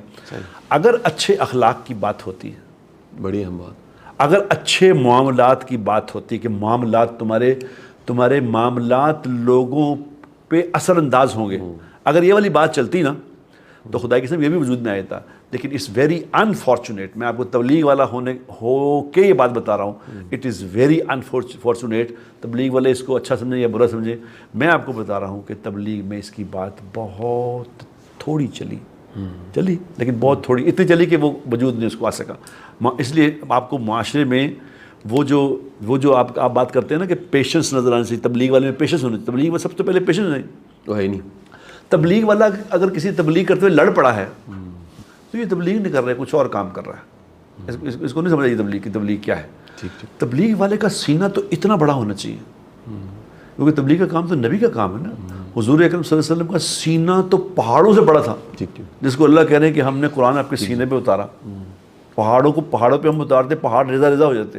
اگر اچھے اخلاق کی بات ہوتی ہے, بڑی اہم بات, اگر اچھے معاملات کی بات ہوتی کہ معاملات تمہارے معاملات لوگوں پہ اثر انداز ہوں گے, اگر یہ والی بات چلتی نا تو خدا کی قسم یہ بھی وجود میں آیا تھا. لیکن اٹس ویری انفارچونیٹ, میں آپ کو تبلیغ والا ہو کے یہ بات بتا رہا ہوں, اٹ از ویری انفارچونیٹ. تبلیغ والے اس کو اچھا سمجھیں یا برا سمجھیں, میں آپ کو بتا رہا ہوں کہ تبلیغ میں اس کی بات بہت تھوڑی چلی, لیکن بہت تھوڑی, اتنی چلی کہ وہ وجود نہیں اس کو آ سکا. اس لیے آپ کو معاشرے میں وہ جو آپ بات کرتے ہیں نا کہ پیشنس نظر آنے سے, تبلیغ والے میں پیشنس ہونے, تبلیغ میں سب سے پہلے پیشنس نہیں, وہ ہے نہیں. تبلیغ والا اگر کسی تبلیغ کرتے ہوئے لڑ پڑا ہے تو یہ تبلیغ نہیں کر رہا ہے, کچھ اور کام کر رہا ہے. اس کو نہیں سمجھا یہ تبلیغ کی تبلیغ کیا ہے. تبلیغ والے کا سینہ تو اتنا بڑا ہونا چاہیے، کیونکہ تبلیغ کا کام تو نبی کا کام ہے نا. حضور اکرم صلی اللہ علیہ وسلم کا سینہ تو پہاڑوں سے بڑا تھا، جس کو اللہ کہہ رہے ہیں کہ ہم نے قرآن آپ کے سینے پہ اتارا. پہاڑوں پہ ہم اتارتے، پہاڑ ریزہ ریزہ ہو جاتے،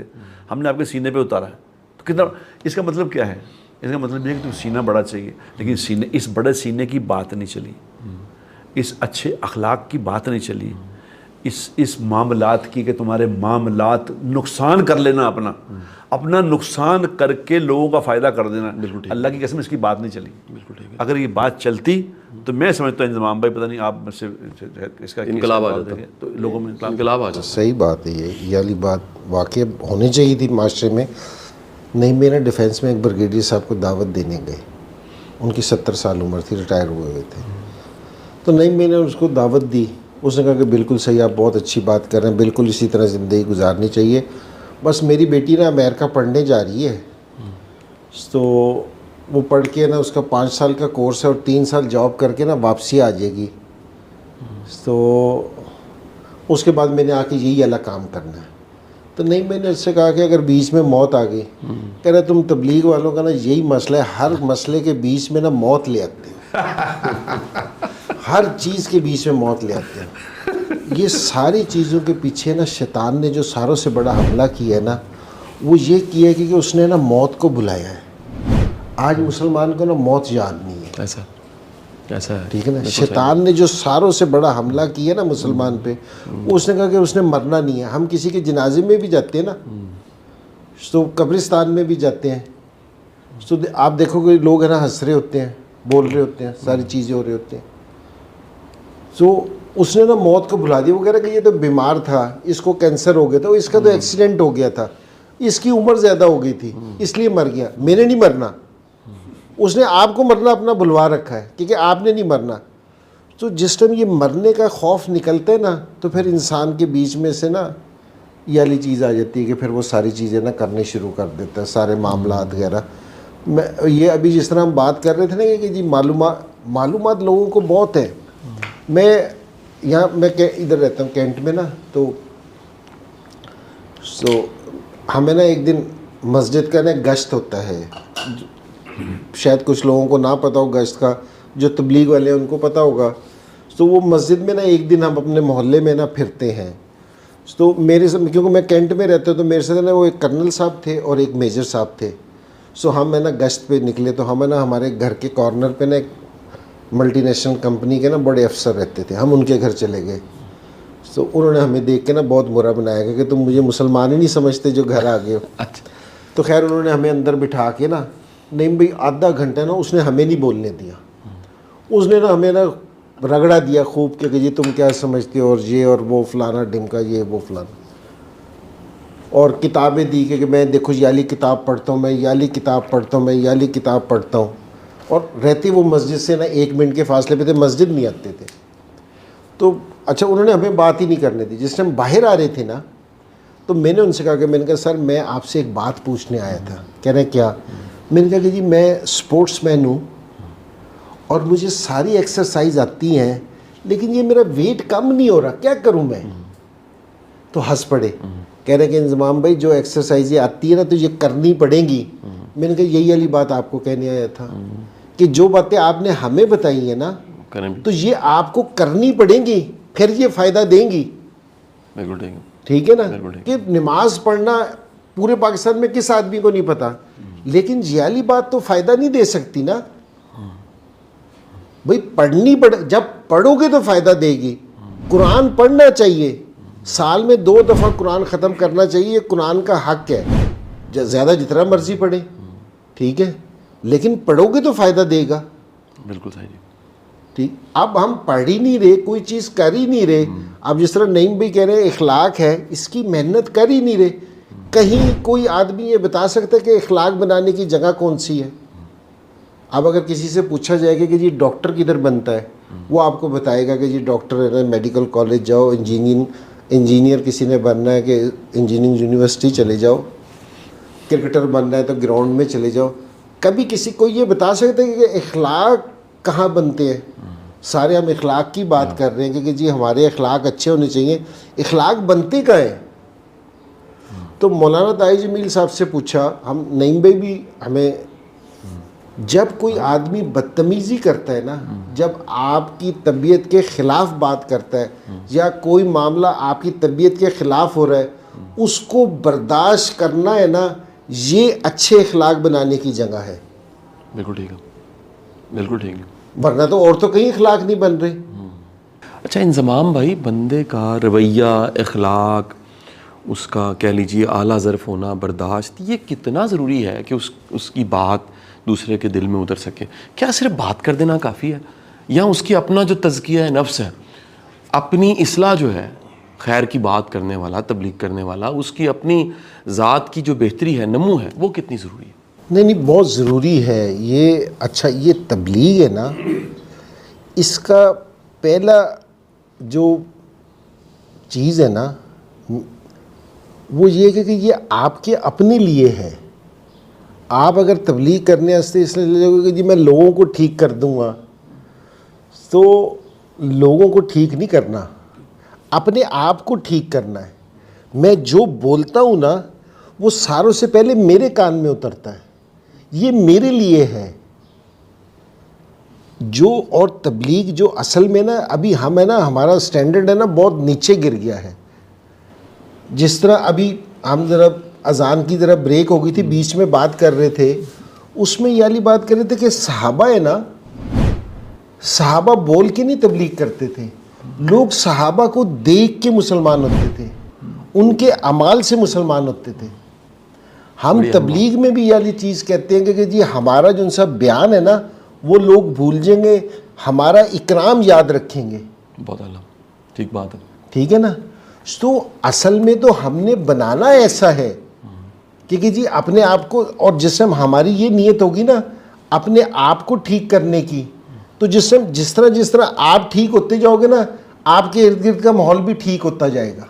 ہم نے آپ کے سینے پہ اتارا ہے. تو کتنا، اس کا مطلب کیا ہے؟ اس کا مطلب یہ ہے کہ تم سینہ بڑا چاہیے، لیکن اس بڑے سینے کی بات نہیں چلی، اس اچھے اخلاق کی بات نہیں چلی، اس معاملات کی کہ تمہارے معاملات نقصان کر لینا، اپنا نقصان کر کے لوگوں کا فائدہ کر دینا. اللہ کی قسم اس کی بات نہیں چلی. اگر یہ بات چلتی تو میں سمجھتا ہوں انضمام بھائی، پتہ نہیں آپ مجھ سے اس کا انقلاب آ جاتا، تو لوگوں میں انقلاب آ جاتا. صحیح بات ہے، یہ والی بات واقعی ہونی چاہیے تھی معاشرے میں. نہیں، میں نے ڈیفینس میں ایک بریگیڈیئر صاحب کو دعوت دینے گئے، ان کی 70 سال عمر تھی، ریٹائر ہوئے تھے. تو نہیں، میں نے اس کو دعوت دی. اس نے کہا کہ بالکل صحیح، آپ بہت اچھی بات کر رہے ہیں، بالکل اسی طرح زندگی گزارنی چاہیے. بس میری بیٹی نا امریکہ پڑھنے جا رہی ہے، تو وہ پڑھ کے نا اس کا 5 سال کا کورس ہے اور 3 سال جاب کر کے نا واپسی آ جائے گی. تو اس کے بعد میں نے آ کے یہی الگ کام کرنا ہے. تو نہیں، میں نے اس سے کہا کہ اگر بیچ میں موت آ گئی، کہہ رہے تم تبلیغ والوں کا نا یہی مسئلہ ہے، ہر مسئلے کے بیچ میں نا موت لے آتے ہیں، ہر چیز کے بیچ میں موت لے آتے ہیں. یہ ساری چیزوں کے پیچھے نا شیطان نے جو ساروں سے بڑا حملہ کیا ہے نا، وہ یہ کیا ہے کہ اس نے نا موت کو بلایا ہے. آج مسلمان کو نا موت یاد نہیں ہے. ایسا ہے، ٹھیک ہے نا. شیطان نے جو ساروں سے بڑا حملہ کیا نا مسلمان پہ، اس نے کہا کہ اس نے مرنا نہیں ہے. ہم کسی کے جنازے میں بھی جاتے ہیں نا، تو قبرستان میں بھی جاتے ہیں، تو آپ دیکھو کہ لوگ ہے نا ہنس رہے ہوتے ہیں، بول رہے ہوتے ہیں، ساری چیزیں ہو رہے ہوتے ہیں. تو اس نے نا موت کو بلا دیا. وہ کہہ رہا کہ یہ تو بیمار تھا، اس کو کینسر ہو گیا تھا، اس کا تو ایکسیڈنٹ ہو گیا تھا، اس کی عمر زیادہ ہو گئی تھی اس لیے مر گیا. میں نے نہیں مرنا. اس نے آپ کو مرنا اپنا بلوا رکھا ہے، کیونکہ آپ نے نہیں مرنا. تو جس ٹائم یہ مرنے کا خوف نکلتا ہے نا، تو پھر انسان کے بیچ میں سے نا یہ والی چیز آ جاتی ہے کہ پھر وہ ساری چیزیں نا کرنی شروع کر دیتا ہے، سارے معاملات وغیرہ. میں یہ ابھی جس طرح ہم بات کر رہے تھے نا کہ جی معلومات لوگوں کو بہت ہے. میں ادھر رہتا ہوں کینٹ میں نا، تو ہمیں نا ایک دن مسجد کا نا گشت ہوتا ہے. شاید کچھ لوگوں کو نہ پتہ ہو گشت کا، جو تبلیغ والے ہیں ان کو پتہ ہوگا. تو وہ مسجد میں نا ایک دن ہم اپنے محلے میں نا پھرتے ہیں. تو میرے سے، کیونکہ میں کینٹ میں رہتا ہوں، تو میرے سے نا وہ ایک کرنل صاحب تھے اور ایک میجر صاحب تھے. ہم ہے نا گشت پہ نکلے. تو ہم ہے نا ہمارے گھر کے کارنر پہ نا ایک ملٹی نیشنل کمپنی کے نا بڑے افسر رہتے تھے. ہم ان کے گھر چلے گئے. تو انہوں نے ہمیں دیکھ کے نا بہت برا بنایا کہ تم مجھے مسلمان ہی نہیں سمجھتے جو گھر آ گئے ہو. تو خیر انہوں نے ہمیں اندر بٹھا کے نا، نہیں بھائی آدھا گھنٹہ نا اس نے ہمیں نہیں بولنے دیا. اس نے نا ہمیں نا رگڑا دیا خوب کہ جی تم کیا سمجھتے ہو، اور یہ اور وہ فلانا ڈمکا، یہ وہ فلانا. اور کتابیں دی کہ میں دیکھو یہ والی کتاب پڑھتا ہوں، میں یہ والی کتاب پڑھتا ہوں، میں یہ والی کتاب پڑھتا ہوں. اور رہتے وہ مسجد سے نا 1 منٹ کے فاصلے پہ تھے، مسجد نہیں آتے تھے. تو اچھا انہوں نے ہمیں بات ہی نہیں کرنے دی. جس ٹائم باہر آ رہے تھے نا، تو میں نے ان سے کہا کہ میں نے کہا سر میں آپ سے ایک بات پوچھنے آیا تھا. کہہ رہے کیا؟ میں نے کہا کہ جی میں اسپورٹس مین ہوں اور مجھے ساری ایکسرسائز آتی ہیں، لیکن یہ میرا ویٹ کم نہیں ہو رہا، کیا کروں میں؟ تو ہنس پڑے. کہہ رہے کہ انضمام بھائی جو ایکسرسائزیں آتی ہیں نا تو یہ کرنی پڑیں گی. میں نے کہا یہی والی بات آپ کو کہنے آیا تھا کہ جو باتیں آپ نے ہمیں بتائی ہیں نا تو یہ آپ کو کرنی پڑیں گی، پھر یہ فائدہ دیں گی. ٹھیک ہے نا. کہ نماز پڑھنا پورے پاکستان میں کس آدمی کو نہیں پتا، لیکن یہ والی بات تو فائدہ نہیں دے سکتی نا بھائی. پڑھنی جب پڑھو گے تو فائدہ دے گی. قرآن پڑھنا چاہیے، سال میں 2 دفعہ قرآن ختم کرنا چاہیے، قرآن کا حق ہے. زیادہ جتنا مرضی پڑھے، ٹھیک ہے، لیکن پڑھو گے تو فائدہ دے گا. بالکل صحیح. ٹھیک. اب ہم پڑھ ہی نہیں رہے، کوئی چیز کر ہی نہیں رہے. اب جس طرح نعیم بھی کہہ رہے ہیں اخلاق ہے، اس کی محنت کر ہی نہیں رہے. کہیں کوئی آدمی یہ بتا سکتا ہے کہ اخلاق بنانے کی جگہ کون سی ہے؟ اب اگر کسی سے پوچھا جائے گا کہ جی ڈاکٹر کدھر بنتا ہے، وہ آپ کو بتائے گا کہ جی ڈاکٹر ہے نا میڈیکل کالج جاؤ، انجینئر کسی نے بننا ہے کہ انجینئرنگ یونیورسٹی چلے جاؤ، کرکٹر بننا ہے تو گراؤنڈ میں چلے جاؤ. کبھی کسی کو یہ بتا سکتے ہیں کہ اخلاق کہاں بنتے ہیں؟ سارے ہم اخلاق کی بات کر رہے ہیں کہ جی ہمارے اخلاق اچھے ہونے چاہیے. اخلاق بنتے کہاں ہیں؟ تو مولانا طاہر جمیل صاحب سے پوچھا, ہم نعیم بھائی بھی ہمیں, جب کوئی آدمی بدتمیزی کرتا ہے نا, جب آپ کی طبیعت کے خلاف بات کرتا ہے یا کوئی معاملہ آپ کی طبیعت کے خلاف ہو رہا ہے, اس کو برداشت کرنا ہے نا, یہ اچھے اخلاق بنانے کی جگہ ہے. بالکل ٹھیک ہے, بالکل ٹھیک ہے. ورنہ تو اور تو کہیں اخلاق نہیں بن رہے. اچھا انضمام بھائی, بندے کا رویہ, اخلاق, اس کا کہہ لیجیے اعلیٰ ظرف ہونا, برداشت, یہ کتنا ضروری ہے کہ اس کی بات دوسرے کے دل میں اتر سکے؟ کیا صرف بات کر دینا کافی ہے, یا اس کی اپنا جو تزکیہ ہے نفس ہے, اپنی اصلاح جو ہے, خیر کی بات کرنے والا, تبلیغ کرنے والا, اس کی اپنی ذات کی جو بہتری ہے, نمو ہے, وہ کتنی ضروری ہے؟ نہیں بہت ضروری ہے یہ. اچھا یہ تبلیغ ہے نا, اس کا پہلا جو چیز ہے نا وہ یہ کہ یہ آپ کے اپنے لیے ہے. آپ اگر تبلیغ کرنے واسطے اس لیے کہ جی میں لوگوں کو ٹھیک کر دوں گا, تو لوگوں کو ٹھیک نہیں کرنا, اپنے آپ کو ٹھیک کرنا ہے. میں جو بولتا ہوں نا وہ ساروں سے پہلے میرے کان میں اترتا ہے, یہ میرے لیے ہے. جو اور تبلیغ جو اصل میں نا ابھی ہم ہے نا, ہمارا سٹینڈرڈ ہے نا بہت نیچے گر گیا ہے. جس طرح ابھی ہم ذرا اذان کی ذرا بریک ہو گئی تھی, بیچ میں بات کر رہے تھے, اس میں یہ والی بات کر رہے تھے کہ صحابہ ہے نا, صحابہ بول کے نہیں تبلیغ کرتے تھے, لوگ صحابہ کو دیکھ کے مسلمان ہوتے تھے, ان کے اعمال سے مسلمان ہوتے تھے. ہم تبلیغ میں بھی یہ والی چیز کہتے ہیں کہ جی ہمارا جو ان سا بیان ہے نا وہ لوگ بھول جائیں گے, ہمارا اکرام یاد رکھیں گے. بہت اعلیٰ, ٹھیک بات ہے. ٹھیک ہے نا. تو اصل میں تو ہم نے بنانا ایسا ہے کہ جی اپنے آپ کو, اور جس سے ہماری یہ نیت ہوگی نا اپنے آپ کو ٹھیک کرنے کی, تو جس طرح آپ ٹھیک ہوتے جاؤ گے نا, آپ کے ارد گرد کا ماحول بھی ٹھیک ہوتا جائے گا.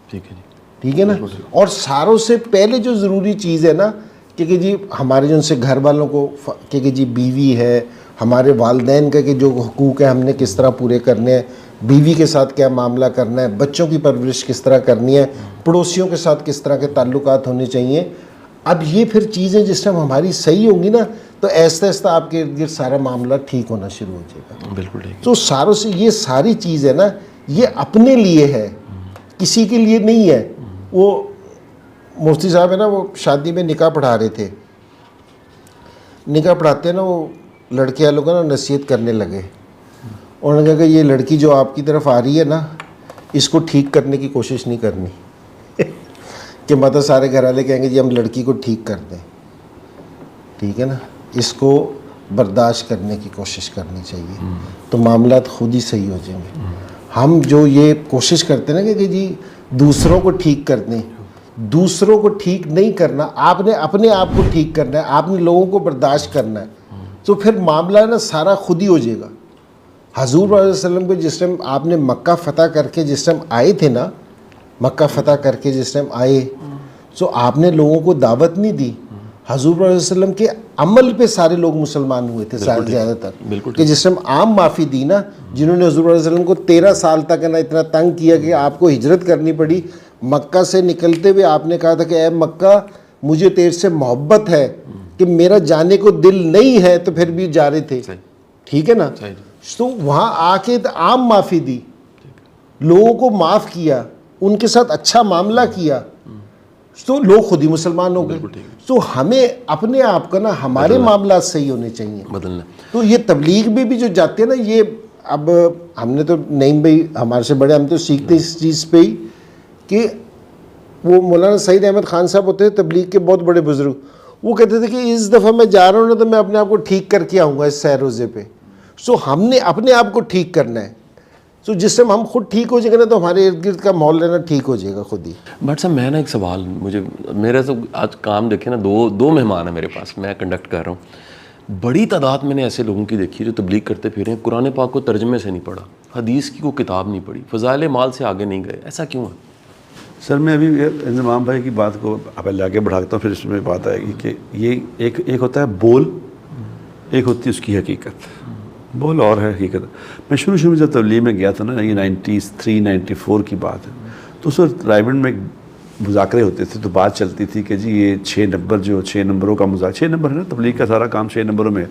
ٹھیک ہے جی, ٹھیک ہے نا. اور ساروں سے پہلے جو ضروری چیز ہے نا کہ جی ہمارے جو ان سے گھر والوں کو کہ جی بیوی ہے, ہمارے والدین کا کہ جو حقوق ہے ہم نے کس طرح پورے کرنے ہیں, بیوی کے ساتھ کیا معاملہ کرنا ہے, بچوں کی پرورش کس طرح کرنی ہے, پڑوسیوں کے ساتھ کس طرح کے تعلقات ہونے چاہیے. اب یہ پھر چیزیں جس ٹائم ہماری صحیح ہوں گی نا تو ایسا ایسا آپ کے ارد گرد سارا معاملہ ٹھیک ہونا شروع ہو جائے گا. بالکل ٹھیک. تو ساروں سے یہ ساری چیز ہے نا یہ اپنے لیے ہے, کسی کے لیے نہیں ہے. وہ مفتی صاحب ہے نا, وہ شادی میں نکاح پڑھا رہے تھے, نکاح پڑھاتے ہیں نا وہ لڑکے والوں کا نا نصیحت کرنے لگے. انہوں نے کہا کہ یہ لڑکی جو آپ کی طرف آ رہی ہے نا اس کو ٹھیک کرنے کی کوشش نہیں کرنی کہ مطلب سارے گھر والے کہیں گے جی ہم لڑکی کو ٹھیک کر دیں. ٹھیک ہے نا, اس کو برداشت کرنے کی کوشش کرنی چاہیے, تو معاملات خود ہی صحیح ہو جائیں گے. ہم جو یہ کوشش کرتے ہیں نا کہ جی دوسروں کو ٹھیک کر دیں, دوسروں کو ٹھیک نہیں کرنا, آپ نے اپنے آپ کو ٹھیک کرنا ہے, آپ نے لوگوں کو برداشت کرنا ہے, تو پھر معاملہ نا سارا خود ہی ہو جائے گا. حضور صلی اللہ علیہ وسلم کو جس ٹائم آپ نے مکہ فتح کر کے جس ٹائم آئے تھے نا, مکہ فتح کر کے جس ٹائم آئے تو آپ نے لوگوں کو دعوت نہیں دی, حضور صلی اللہ علیہ وسلم کے عمل پہ سارے لوگ مسلمان ہوئے تھے زیادہ تر. کہ جس ٹائم عام معافی دی نا, جنہوں نے حضور علیہ وسلم کو 13 سال تک نا اتنا تنگ کیا کہ آپ کو ہجرت کرنی پڑی, مکہ سے نکلتے ہوئے آپ نے کہا تھا کہ اے مکہ مجھے تیرے سے محبت ہے کہ میرا جانے کو دل نہیں ہے, تو پھر بھی جا رہے تھے. ٹھیک ہے نا. تو وہاں آ کے عام معافی دی, لوگوں کو معاف کیا, ان کے ساتھ اچھا معاملہ کیا, تو لوگ خود ہی مسلمان ہو گئے. تو ہمیں اپنے آپ کا نا ہمارے معاملات صحیح ہونے چاہیے بدلنا. تو یہ تبلیغ میں بھی جو جاتے ہیں نا, یہ اب ہم نے تو نعیم بھائی ہمارے سے بڑے, ہم تو سیکھتے اس چیز پہ ہی کہ وہ مولانا سعید احمد خان صاحب ہوتے تھے تبلیغ کے بہت بڑے بزرگ, وہ کہتے تھے کہ اس دفعہ میں جا رہا ہوں نا تو میں اپنے آپ کو ٹھیک کر کے آؤں گا اس سہ روزے پہ. سو ہم نے اپنے آپ کو ٹھیک کرنا ہے, تو جس سے ہم خود ٹھیک ہو جائیں گے نا تو ہمارے ارد گرد کا ماحول لینا ٹھیک ہو جائے گا خود ہی. بٹ صاحب میں نا ایک سوال, میرے تو آج کام دیکھیں نا, دو مہمان ہیں میرے پاس, میں کنڈکٹ کر رہا ہوں. بڑی تعداد میں نے ایسے لوگوں کی دیکھی جو تبلیغ کرتے پھر ہیں, قرآن پاک کو ترجمے سے نہیں پڑھا, حدیث کی کوئی کتاب نہیں پڑھی, فضائل مال سے آگے نہیں گئے. ایسا کیوں ہے؟ سر میں ابھی انضمام بھائی کی بات کو پہلے آگے بڑھاتا ہوں, پھر اس میں بات آئے گی کہ یہ ایک ہوتا ہے بول, ایک ہوتی ہے اس کی حقیقت. بول اور ہے حقیقت. میں شروع میں جب تبلیغ میں گیا تھا نا, یہ 93-94 کی بات ہے, تو اس وقت رائے گنج میں مذاکرے ہوتے تھے تو بات چلتی تھی کہ جی یہ 6 نمبر جو 6 نمبروں کا 6 نمبر ہے نا، تبلیغ کا سارا کام 6 نمبروں میں ہے،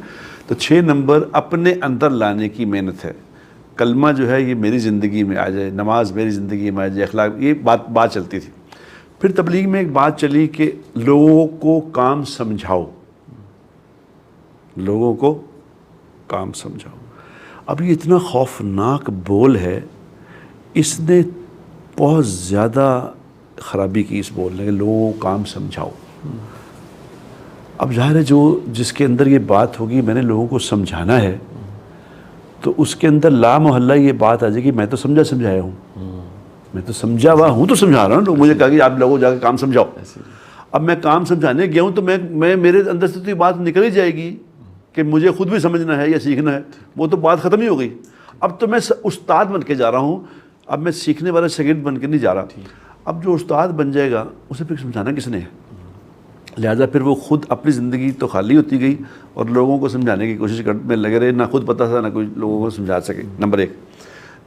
تو 6 نمبر اپنے اندر لانے کی محنت ہے. کلمہ جو ہے یہ میری زندگی میں آ جائے، نماز میری زندگی میں آ جائے، اخلاق، یہ بات چلتی تھی. پھر تبلیغ میں ایک بات چلی کہ لوگوں کو کام سمجھاؤ، لوگوں کو کام سمجھاؤ. اب یہ اتنا خوفناک بول ہے، اس نے بہت زیادہ خرابی کی اس بول نے کہ لوگوں کو کام سمجھاؤ. اب ظاہر ہے جس کے اندر یہ بات ہوگی میں نے لوگوں کو سمجھانا ہے، تو اس کے اندر لا محلہ یہ بات آ جائے گی میں تو سمجھایا ہوں، میں تو سمجھا ہوا ہوں تو سمجھا رہا ہوں. لوگ مجھے کہا کہ آپ لوگوں جا کے کام سمجھاؤ. اب میں کام سمجھانے گیا ہوں تو میں میرے اندر سے تو یہ بات نکل ہی جائے گی کہ مجھے خود بھی سمجھنا ہے یا سیکھنا ہے، وہ تو بات ختم ہی ہو گئی. اب تو میں استاد بن کے جا رہا ہوں، اب میں سیکھنے والا شاگرد بن کے نہیں جا رہا. اب جو استاد بن جائے گا اسے پھر سمجھانا کس نے ہے؟ لہٰذا پھر وہ خود اپنی زندگی تو خالی ہوتی گئی اور لوگوں کو سمجھانے کی کوشش میں لگے رہے، نہ خود پتہ تھا نہ کوئی لوگوں کو سمجھا سکے. نمبر 1.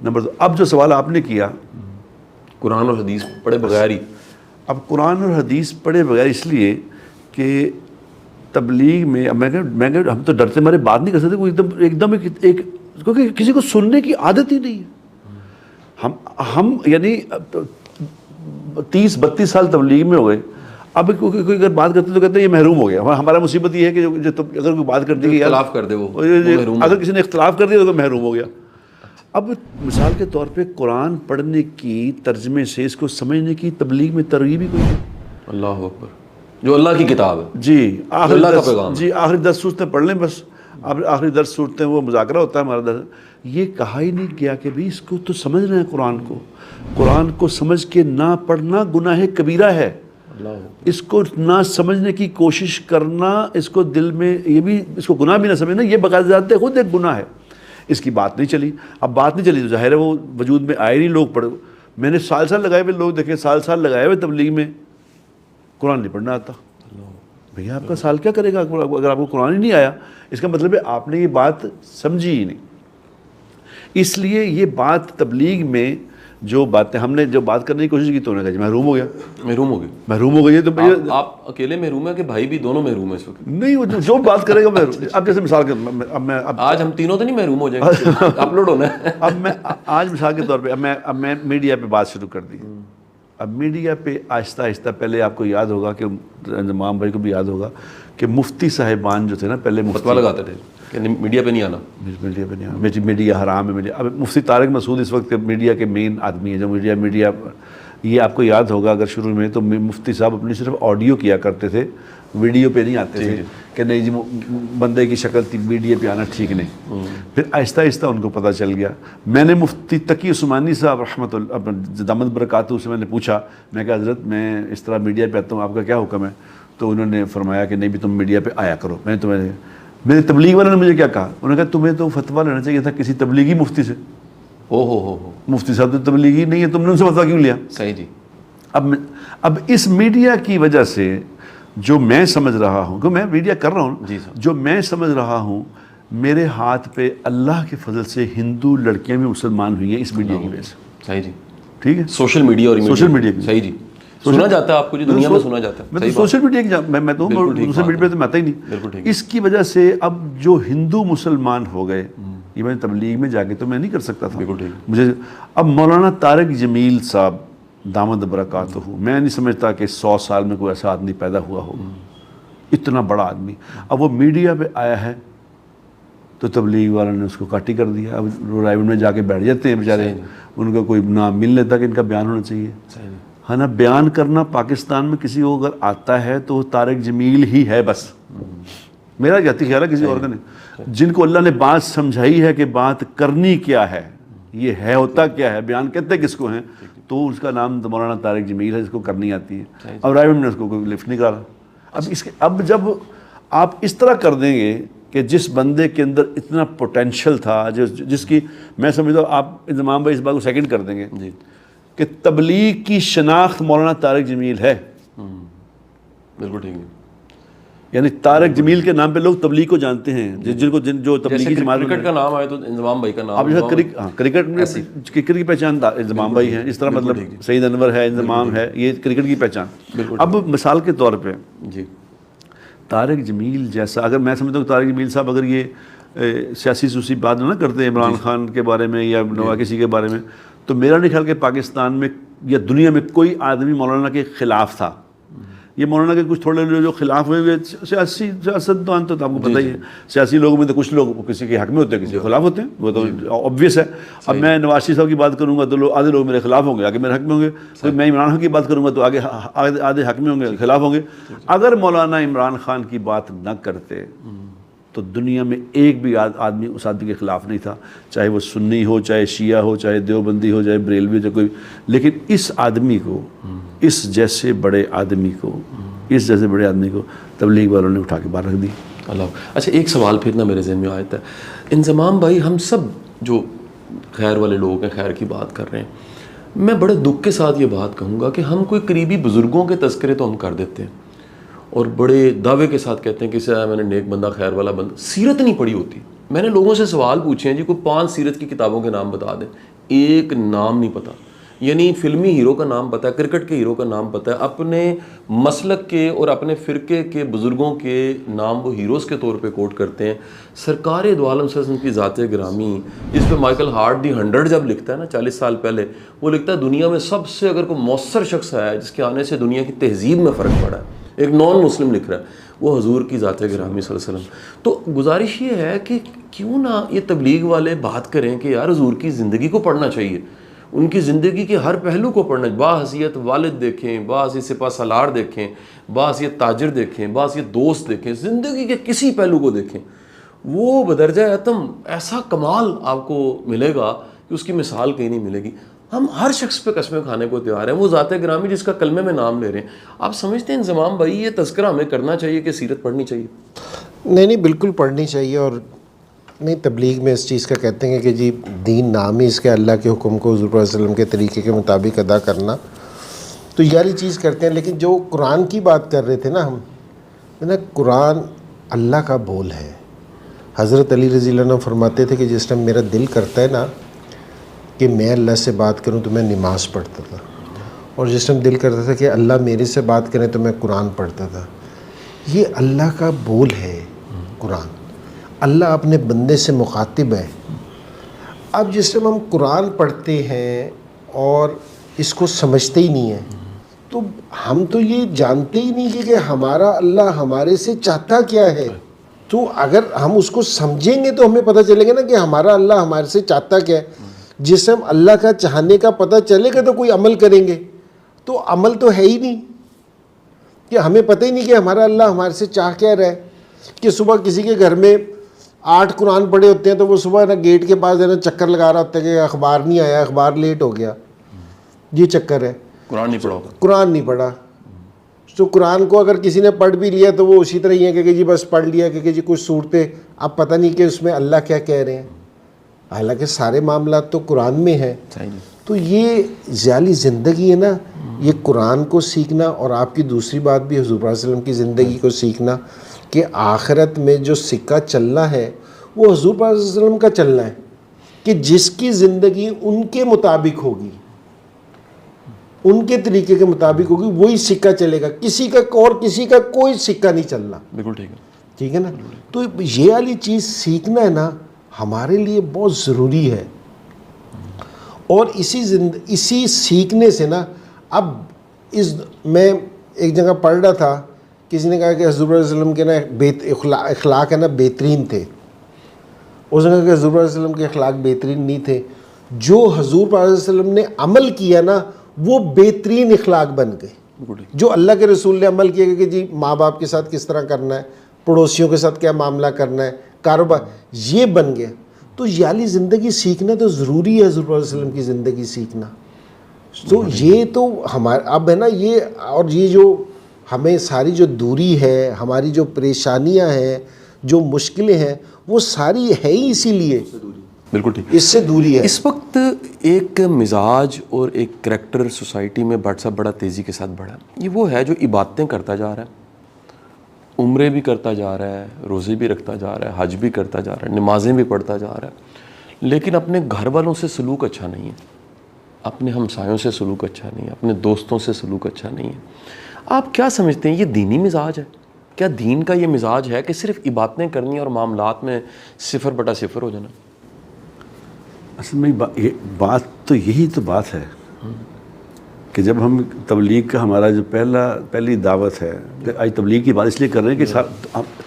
نمبر 2، اب جو سوال آپ نے کیا قرآن اور حدیث پڑھے بغیر ہی. اب قرآن اور حدیث پڑھے بغیر اس لیے کہ تبلیغ میں اب میں ہم تو ڈرتے مارے بات نہیں کر سکتے، کوئی ایک دم کیونکہ کسی کو سننے کی عادت ہی نہیں ہے. ہم یعنی 30-32 سال تبلیغ میں ہو گئے. اب کوئی اگر بات کرتے تو کہتے ہیں یہ محروم ہو گیا. ہمارا مصیبت یہ ہے کہ اگر کوئی بات کر دی کہ اختلاف کر دے، وہ اگر کسی نے اختلاف کر دیا تو محروم ہو گیا. اب مثال کے طور پہ قرآن پڑھنے کی ترجمے سے اس کو سمجھنے کی تبلیغ میں ترغیب ہی کوئی نہیں. اللہ اکبر، جو اللہ کی کتاب ہے جی، اللہ کا پیغام. جی آخری 10 صورتیں پڑھ لیں بس. اب آخری 10 صورتیں وہ مذاکرہ ہوتا ہے ہمارا 10. یہ کہا ہی نہیں گیا کہ بھی اس کو تو سمجھنا ہے. قرآن کو سمجھ کے نہ پڑھنا گناہ کبیرہ ہے. اس کو نہ سمجھنے کی کوشش کرنا، اس کو دل میں اس کو گناہ بھی نہ سمجھنا، یہ بقاعدہ ذات خود ایک گناہ ہے. اس کی بات نہیں چلی. اب بات نہیں چلی تو ظاہر ہے وہ وجود میں آئے نہیں. لوگ پڑھ، میں نے سال لگائے ہوئے لوگ دیکھے، سال لگائے ہوئے تبلیغ میں، قرآن نہیں پڑھنا آتا. بھیا آپ کا سال کیا کرے گا اگر آپ کو قرآن ہی نہیں آیا؟ اس کا مطلب ہے آپ نے یہ بات سمجھی ہی نہیں. اس لیے یہ بات تبلیغ میں جو باتیں ہم نے جو بات کرنے کی کوشش کی تو انہوں نے کہا محروم ہو گیا. تو آپ اکیلے محروم ہیں کہ بھائی بھی دونوں محروم ہیں اس وقت؟ نہیں، وہ جو بات کرے گا محروم. اب جیسے مثال کے آج ہم تینوں تو نہیں محروم ہو جائیں گے، اپلوڈ ہونا ہے. اب میں آج مثال کے طور پہ اب میں میڈیا پہ بات شروع کر دی. اب میڈیا پہ آہستہ آہستہ پہلے آپ کو یاد ہوگا کہ امام بھائی کو بھی یاد ہوگا کہ مفتی صاحبان جو تھے نا پہلے فتویٰ لگاتے تھے کہ میڈیا پہ نہیں آنا، میڈیا حرام ہے. اب مفتی طارق مسعود اس وقت میڈیا کے مین آدمی ہیں جو میڈیا یہ آپ کو یاد ہوگا اگر شروع میں تو مفتی صاحب اپنی صرف آڈیو کیا کرتے تھے، ویڈیو پہ نہیں آتے تھے کہ نہیں جی بندے کی شکل تھی میڈیا پہ آنا ٹھیک نہیں. پھر آہستہ آہستہ ان کو پتہ چل گیا. میں نے مفتی تقی عثمانی صاحب رحمۃ اللہ دامت برکاتہ سے میں نے پوچھا، میں کہا حضرت میں اس طرح میڈیا پہ آتا ہوں، آپ کا کیا حکم ہے؟ تو انہوں نے فرمایا کہ نہیں بھی تم میڈیا پہ آیا کرو. میرے تبلیغ والوں نے مجھے کیا کہا؟ انہوں نے کہا تمہیں تو فتویٰ لینا چاہیے تھا کسی تبلیغی مفتی سے. ہو مفتی صاحب تو تبلیغی نہیں ہے، تم نے ان سے فتویٰ کیوں لیا؟ صحیح جی. اب اس میڈیا کی وجہ سے جو میں سمجھ رہا ہوں، کہ میں میڈیا کر رہا ہوں، جو میں سمجھ رہا ہوں میرے ہاتھ پہ اللہ کے فضل سے ہندو لڑکیاں بھی مسلمان ہوئی ہیں اس میڈیا کی وجہ سے. صحیح جی. ٹھیک ہے، سوشل میڈیا اور سوشل میڈیا کی. صحیح جی. سنا جاتا ہے آپ کو جی، دنیا میں سنا جاتا ہے. میں تو سوشل میڈیا کی میں تو دوسرے میڈیا پہ تو میں آتا ہی نہیں. اس کی وجہ سے اب جو ہندو مسلمان ہو گئے، یہ میں تبلیغ میں جا کے تو میں نہیں کر سکتا تھا. مجھے اب مولانا طارق جمیل صاحب دامت برکاتہ ہو، میں نہیں سمجھتا کہ 100 سال میں کوئی ایسا آدمی پیدا ہوا ہو، اتنا بڑا آدمی. اب وہ میڈیا پہ آیا ہے تو تبلیغ والوں نے اس کو کاٹی کر دیا. اب رائے میں جا کے بیٹھ جاتے ہیں بیچارے، ان کا کوئی نام مل لیتا کہ ان کا بیان ہونا چاہیے. ہے نا، بیان کرنا پاکستان میں کسی کو اگر آتا ہے تو طارق جمیل ہی ہے بس. میرا کہتی خیال ہے کسی اور کا نہیں. جن کو اللہ نے بات سمجھائی ہے کہ بات کرنی کیا ہے، یہ ہے ہوتا کیا ہے، بیان کہتے کس کو ہیں، تو اس کا نام مولانا طارق جمیل ہے، جس کو کرنی آتی ہے. اب رائے نے اس کو کوئی لفٹ نہیں کرا. اب جب آپ اس طرح کر دیں گے کہ جس بندے کے اندر اتنا پوٹینشیل تھا، جس کی میں سمجھتا ہوں آپ امام بھائی اس بات کو سیکنڈ کر دیں گے کہ تبلیغ کی شناخت مولانا طارق جمیل ہے. بالکل ٹھیک ہے. یعنی طارق جمیل کے نام پہ لوگ تبلیغ کو جانتے ہیں، جن کو جو تبلیغی جماعت کرکٹ کا نام آئے تو انضمام بھائی کا نام، اب کرکٹ میں کرکٹ کی پہچان انضمام بھائی ہیں، اس طرح مطلب سعید انور ہے، انضمام ہے، یہ کرکٹ کی پہچان۔ اب مثال کے طور پہ جی طارق جمیل جیسا، اگر میں سمجھتا ہوں طارق جمیل صاحب اگر یہ سیاسی سوسی بات نہ کرتے عمران خان کے بارے میں یا نواز کسی کے بارے میں، تو میرا نہیں خیال کہ پاکستان میں یا دنیا میں کوئی آدمی مولانا کے خلاف تھا۔ یہ مولانا کے کچھ تھوڑے جو خلاف ہوئے سیاستدان تو آپ کو پتہ ہی ہے، سیاسی لوگوں میں تو کچھ لوگ کسی کے حق میں ہوتے ہیں، کسی کے خلاف ہوتے ہیں، وہ تو آبویس ہے۔ اب میں نواز شریف صاحب کی بات کروں گا تو آدھے لوگ میرے خلاف ہوں گے، آگے میرے حق میں ہوں گے، میں عمران خان کی بات کروں گا تو آدھے حق میں ہوں گے، خلاف ہوں گے۔ اگر مولانا عمران خان کی بات نہ کرتے تو دنیا میں ایک بھی آدمی اس آدمی کے خلاف نہیں تھا، چاہے وہ سنی ہو، چاہے شیعہ ہو، چاہے دیوبندی ہو، چاہے بریلوی ہو، چاہے کوئی۔ لیکن اس آدمی کو، اس جیسے بڑے آدمی کو تبلیغ والوں نے اٹھا کے باہر رکھ دی۔ اللہ۔ اچھا ایک سوال پھر نا میرے ذہن میں آیا تھا، انضمام بھائی ہم سب جو خیر والے لوگ ہیں، خیر کی بات کر رہے ہیں، میں بڑے دکھ کے ساتھ یہ بات کہوں گا کہ ہم کوئی قریبی بزرگوں کے تذکرے تو ہم کر دیتے ہیں اور بڑے دعوے کے ساتھ کہتے ہیں کہ میں نے نیک بندہ، خیر والا بندہ، سیرت نہیں پڑھی ہوتی۔ میں نے لوگوں سے سوال پوچھے ہیں جی کوئی 5 سیرت کی کتابوں کے نام بتا دیں، ایک نام نہیں پتہ۔ یعنی فلمی ہیرو کا نام پتہ ہے، کرکٹ کے ہیرو کا نام پتہ ہے، اپنے مسلک کے اور اپنے فرقے کے بزرگوں کے نام وہ ہیروز کے طور پہ کوٹ کرتے ہیں۔ سرکار دو عالم صلی اللہ علیہ وسلم کی ذات گرامی، جس پہ مائیکل ہارٹ دی 100 جب لکھتا ہے نا 40 سال پہلے، وہ لکھتا ہے دنیا میں سب سے اگر کوئی مؤثر شخص ہے جس کے آنے سے دنیا کی تہذیب میں فرق پڑا ہے، ایک نان مسلم لکھ رہا ہے، وہ حضور کی ذات گرامی صلی اللہ علیہ وسلم۔ تو گزارش یہ ہے کہ کیوں نہ یہ تبلیغ والے بات کریں کہ یار حضور کی زندگی کو پڑھنا چاہیے، ان کی زندگی کے ہر پہلو کو پڑھنا، باحثیت والد دیکھیں، باحثیت سپہ سالار دیکھیں، باحثیت تاجر دیکھیں، باحثیت دوست دیکھیں، زندگی کے کسی پہلو کو دیکھیں، وہ بدرجہ اتم ایسا کمال آپ کو ملے گا کہ اس کی مثال کہیں نہیں ملے گی۔ ہم ہر شخص پہ قسمیں کھانے کو تیار ہیں، وہ ذات گرامی جس کا کلمے میں نام لے رہے ہیں۔ آپ سمجھتے ہیں انضمام بھائی یہ تذکرہ ہمیں کرنا چاہیے کہ سیرت پڑھنی چاہیے؟ نہیں بالکل پڑھنی چاہیے، اور نہیں تبلیغ میں اس چیز کا کہتے ہیں کہ جی دین نام ہی اس کے اللہ کے حکم کو حضور صلی اللہ علیہ وسلم کے طریقے کے مطابق ادا کرنا، تو یہ والی چیز کرتے ہیں۔ لیکن جو قرآن کی بات کر رہے تھے نا ہم، نا قرآن اللہ کا بول ہے۔ حضرت علی رضی اللہ عنہ فرماتے تھے کہ جس ٹائم میرا دل کرتا ہے نا کہ میں اللہ سے بات کروں تو میں نماز پڑھتا تھا، اور جس ٹائم دل کرتا تھا کہ اللہ میرے سے بات کریں تو میں قرآن پڑھتا تھا۔ یہ اللہ کا بول ہے قرآن، اللہ اپنے بندے سے مخاطب ہے۔ اب جس ٹائم ہم قرآن پڑھتے ہیں اور اس کو سمجھتے ہی نہیں ہیں، تو ہم تو یہ جانتے ہی نہیں کہ ہمارا اللہ ہمارے سے چاہتا کیا ہے۔ تو اگر ہم اس کو سمجھیں گے تو ہمیں پتہ چلے گا نا کہ ہمارا اللہ ہمارے سے چاہتا کیا ہے۔ جس ہم اللہ کا چاہنے کا پتہ چلے گا تو کوئی عمل کریں گے، تو عمل تو ہے ہی نہیں، کہ ہمیں پتہ ہی نہیں کہ ہمارا اللہ ہمارے سے چاہ کیا رہا ہے۔ کہ صبح کسی کے گھر میں 8 قرآن پڑھے ہوتے ہیں تو وہ صبح نا گیٹ کے پاس نا چکر لگا رہا ہوتا ہے کہ اخبار نہیں آیا، اخبار لیٹ ہو گیا، یہ چکر ہے، قرآن نہیں پڑھا ہوتا، قرآن نہیں پڑھا۔ تو قرآن کو اگر کسی نے پڑھ بھی لیا تو وہ اسی طرح ہی ہے کہ جی بس پڑھ لیا، کہ جی کچھ صورتیں اب پتہ نہیں کہ اس میں اللہ کیا کہہ رہے ہیں، حالانکہ سارے معاملات تو قرآن میں ہیں۔ تو یہ ذیلی زندگی ہے نا، یہ قرآن کو سیکھنا، اور آپ کی دوسری بات بھی حضور صلی اللہ علیہ وسلم کی زندگی کو سیکھنا، کہ آخرت میں جو سکہ چلنا ہے وہ حضور صلی اللہ علیہ وسلم کا چلنا ہے، کہ جس کی زندگی ان کے مطابق ہوگی، ان کے طریقے کے مطابق ہوگی، وہی سکہ چلے گا، کسی کا اور کسی کا کوئی سکہ نہیں چلنا۔ بالکل ٹھیک ہے، ٹھیک ہے نا۔ تو یہ والی چیز سیکھنا ہے نا ہمارے لیے بہت ضروری ہے، اور اسی سیکھنے سے نا اب میں ایک جگہ پڑھ رہا تھا، کسی نے کہا کہ حضور صلی اللہ علیہ وسلم کے نا اخلاق ہے نا بہترین تھے، اس نے کہا کہ حضور صلی اللہ علیہ وسلم کے اخلاق بہترین نہیں تھے، جو حضور صلی اللہ علیہ وسلم نے عمل کیا نا وہ بہترین اخلاق بن گئے۔ جو اللہ کے رسول نے عمل کیا کہ جی ماں باپ کے ساتھ کس طرح کرنا ہے، پڑوسیوں کے ساتھ کیا معاملہ کرنا ہے، کاروبار، یہ بن گیا۔ تو یہ والی زندگی سیکھنا تو ضروری ہے، حضور صلی اللہ علیہ وسلم کی زندگی سیکھنا۔ تو یہ تو ہمارا اب ہے نا، یہ اور یہ جو ہمیں ساری جو دوری ہے، ہماری جو پریشانیاں ہیں، جو مشکلیں ہیں، وہ ساری ہے ہی اسی لیے، بالکل ٹھیک، اس سے دوری ہے۔ اس وقت ایک مزاج اور ایک کریکٹر سوسائٹی میں بڑا تیزی کے ساتھ بڑھا ہے، یہ وہ ہے جو عبادتیں کرتا جا رہا ہے، عمرے بھی کرتا جا رہا ہے, روزے بھی رکھتا جا رہا ہے, حج بھی کرتا جا رہا ہے, نمازیں بھی پڑھتا جا رہا ہے, لیکن اپنے گھر والوں سے سلوک اچھا نہیں ہے, اپنے ہمسایوں سے سلوک اچھا نہیں ہے, اپنے دوستوں سے سلوک اچھا نہیں ہے. آپ کیا سمجھتے ہیں یہ دینی مزاج ہے؟ کیا دین کا یہ مزاج ہے کہ صرف عبادتیں کرنی اور معاملات میں 0/0 ہو جانا؟ اصل میں بات تو یہی تو بات ہے کہ جب ہم تبلیغ کا ہمارا جو پہلی دعوت ہے, آج تبلیغ کی بات اس لیے کر رہے ہیں کہ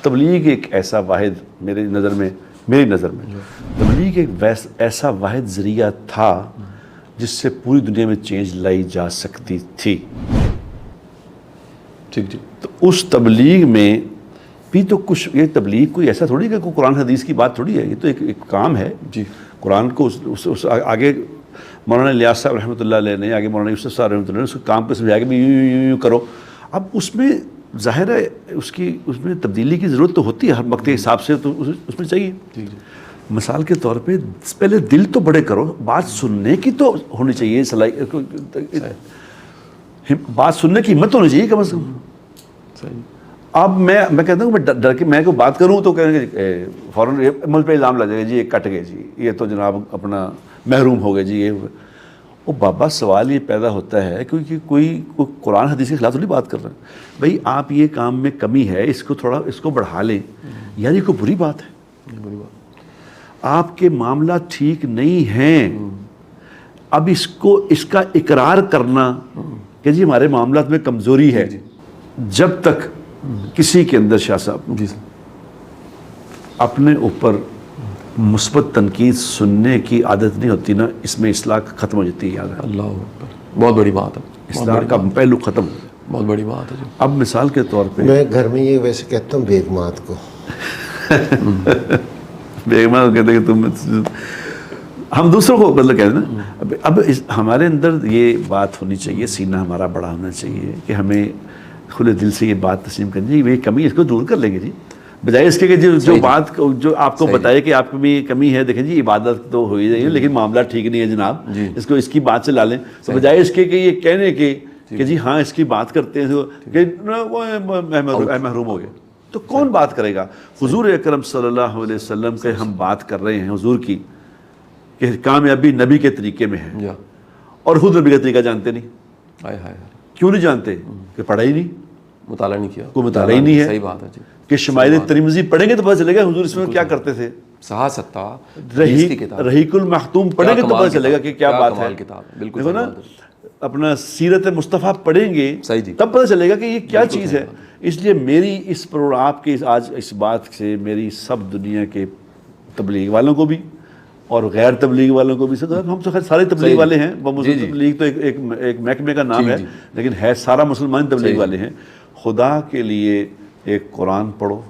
تبلیغ ایک ایسا واحد میری نظر میں تبلیغ ایک ایسا واحد ذریعہ تھا جس سے پوری دنیا میں چینج لائی جا سکتی تھی. ٹھیک جی. تو اس تبلیغ میں بھی تو کچھ, یہ تبلیغ کوئی ایسا تھوڑی کہ کوئی قرآن حدیث کی بات تھوڑی ہے, یہ تو ایک کام ہے. جی. قرآن کو اس آگے مولانا الیاس صاحب رحمۃ اللہ علیہ نے, آگے مولانا یوسف صاحب رحمۃ اللہ نے اس کو کام پہ سمجھایا کہ بھی یوں کرو. اب اس میں ظاہر ہے اس میں تبدیلی کی ضرورت تو ہوتی ہے ہر وقت کے حساب سے, تو اس میں چاہیے. جی. مثال کے طور پہ پہلے دل تو بڑے کرو, بات سننے کی تو ہونی چاہیے, بات سننے کی ہمت ہونی چاہیے کم از کم. اب میں کہتا ہوں میں ڈر کے میں کوئی بات کروں تو کہیں گے فوراً مجھ پہ الزام لگ جائے گا, جی یہ کٹ گئے, جی یہ تو جناب اپنا محروم ہو گئے, جی یہ. وہ بابا سوال یہ پیدا ہوتا ہے کیونکہ کوئی قرآن حدیث کے خلاف تھوڑی بات کر رہے ہیں. بھائی آپ یہ کام میں کمی ہے, اس کو بڑھا لیں, یار یہ کوئی بری بات ہے. آپ کے معاملات ٹھیک نہیں ہیں, اب اس کا اقرار کرنا کہ جی ہمارے معاملات میں کمزوری ہے, جب تک کسی کے اندر شاہ صاحب اپنے اوپر مثبت تنقید سننے کی عادت نہیں ہوتی نا, اس میں اصلاح ختم ہو جاتی ہے. یاد ہے, اللہ اکبر, بہت بڑی بات ہے, اصلاح کا پہلو ختم ہو جاتا ہے. بہت بڑی بات ہے. اب مثال کے طور پہ میں گھر میں یہ ویسے کہتا ہوں بیگمات کو بیگمات کہتے ہیں کہ تم, ہم دوسروں کو مطلب کہتے ہیں نا. اب ہمارے اندر یہ بات ہونی چاہیے, سینہ ہمارا بڑا ہونا چاہیے کہ ہمیں کھلے دل سے یہ بات تسلیم کرنی چاہیے. یہ کمی اس کو دور کر لیں گے جی, بجائے اس کے کہ جو بات جو آپ کو بتائے کہ آپ میں کمی ہے, دیکھیں جی عبادت تو ہو ہی رہی ہے لیکن معاملہ ٹھیک نہیں ہے جناب, اس کو اس کی بات سے لا لیں. تو بجائے اس کے کہ یہ کہنے کے کہ جی ہاں اس کی بات کرتے ہیں کہ محروم ہو گئے, تو کون بات کرے گا؟ حضور اکرم صلی اللہ علیہ وسلم سے ہم بات کر رہے ہیں حضور کی کہ کامیابی نبی کے طریقے میں ہے, اور خود نبی کا طریقہ جانتے نہیں. کیوں نہیں جانتے؟ کہ پڑھا ہی نہیں, مطالعہ نہیں کیا, کوئی مطالعہ ہی نہیں ہے. صحیح بات ہے جی. کہ شمائل ترمذی پڑھیں گے تو پتہ چلے گا حضور اس میں کیا کرتے تھے. رحیق المختوم پڑھیں گے تو پتہ چلے گا کہ کیا بات ہے. دیکھو نا, اپنا سیرت مصطفیٰ پڑھیں گے تب پتہ چلے گا کہ یہ کیا چیز ہے. اس لیے میری اس آپ کے آج اس بات سے میری سب دنیا کے تبلیغ والوں کو بھی اور غیر تبلیغ والوں کو بھی, ہم تو خیر سارے تبلیغ والے ہیں, تبلیغ تو ایک محکمے کا نام ہے لیکن ہے سارا مسلمان تبلیغ والے ہیں. خدا کے لیے ایک قرآن پڑھو,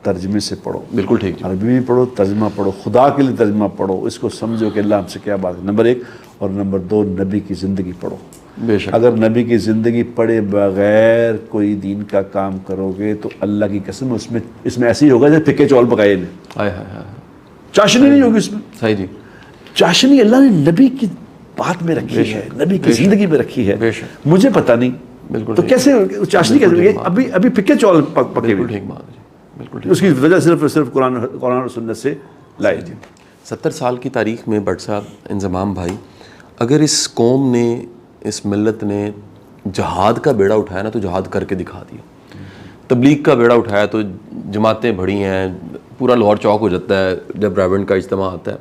ترجمے سے پڑھو, بالکل ٹھیک, عربی میں پڑھو, ترجمہ پڑھو, خدا کے لیے ترجمہ پڑھو, اس کو سمجھو کہ اللہ ہم سے کیا بات ہے, نمبر 1. اور نمبر 2, نبی کی زندگی پڑھو. بے شک اگر نبی کی زندگی پڑھے بغیر کوئی دین کا کام کرو گے تو اللہ کی قسم اس میں ایسے ہی ہوگا جیسے پھکے چول پکائے نے, چاشنی نہیں ہوگی اس میں. صحیح جی, چاشنی اللہ نے نبی کی بات میں رکھی ہے, نبی کی زندگی میں رکھی ہے. مجھے پتہ نہیں بالکل تو کیسے چاشنی کیسے, ابھی پھکے چول پکے ہوئے. ٹھیک بات ہے, بالکل. اس کی وجہ صرف قرآن اور سنت سے لائے. 70 سال کی تاریخ میں بٹ صاحب, انضمام بھائی, اگر اس قوم نے, اس ملت نے جہاد کا بیڑا اٹھایا نا تو جہاد کر کے دکھا دیا. تبلیغ کا بیڑا اٹھایا تو جماعتیں بڑھی ہیں, پورا لاہور چوک ہو جاتا ہے جب ریونڈ کا اجتماع آتا ہے.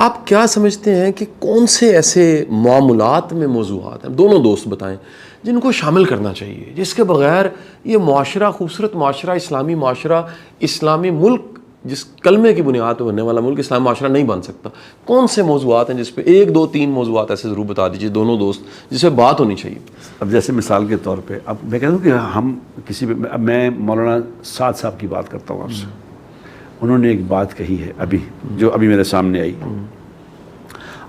آپ کیا سمجھتے ہیں کہ کون سے ایسے معاملات میں موضوعات ہیں, دونوں دوست بتائیں, جن کو شامل کرنا چاہیے, جس کے بغیر یہ معاشرہ, خوبصورت معاشرہ, اسلامی معاشرہ, اسلامی ملک, جس کلمے کی بنیاد پہ بننے والا ملک اسلامی معاشرہ نہیں بن سکتا؟ کون سے موضوعات ہیں جس پہ 1 2 3 موضوعات ایسے ضرور بتا دیجیے دونوں دوست, جس پہ بات ہونی چاہیے. اب جیسے مثال کے طور پہ اب میں کہتا ہوں کہ ہم کسی پہ, میں مولانا سعد صاحب کی بات کرتا ہوں آپ سے. انہوں نے ایک بات کہی ہے جو ابھی میرے سامنے آئی.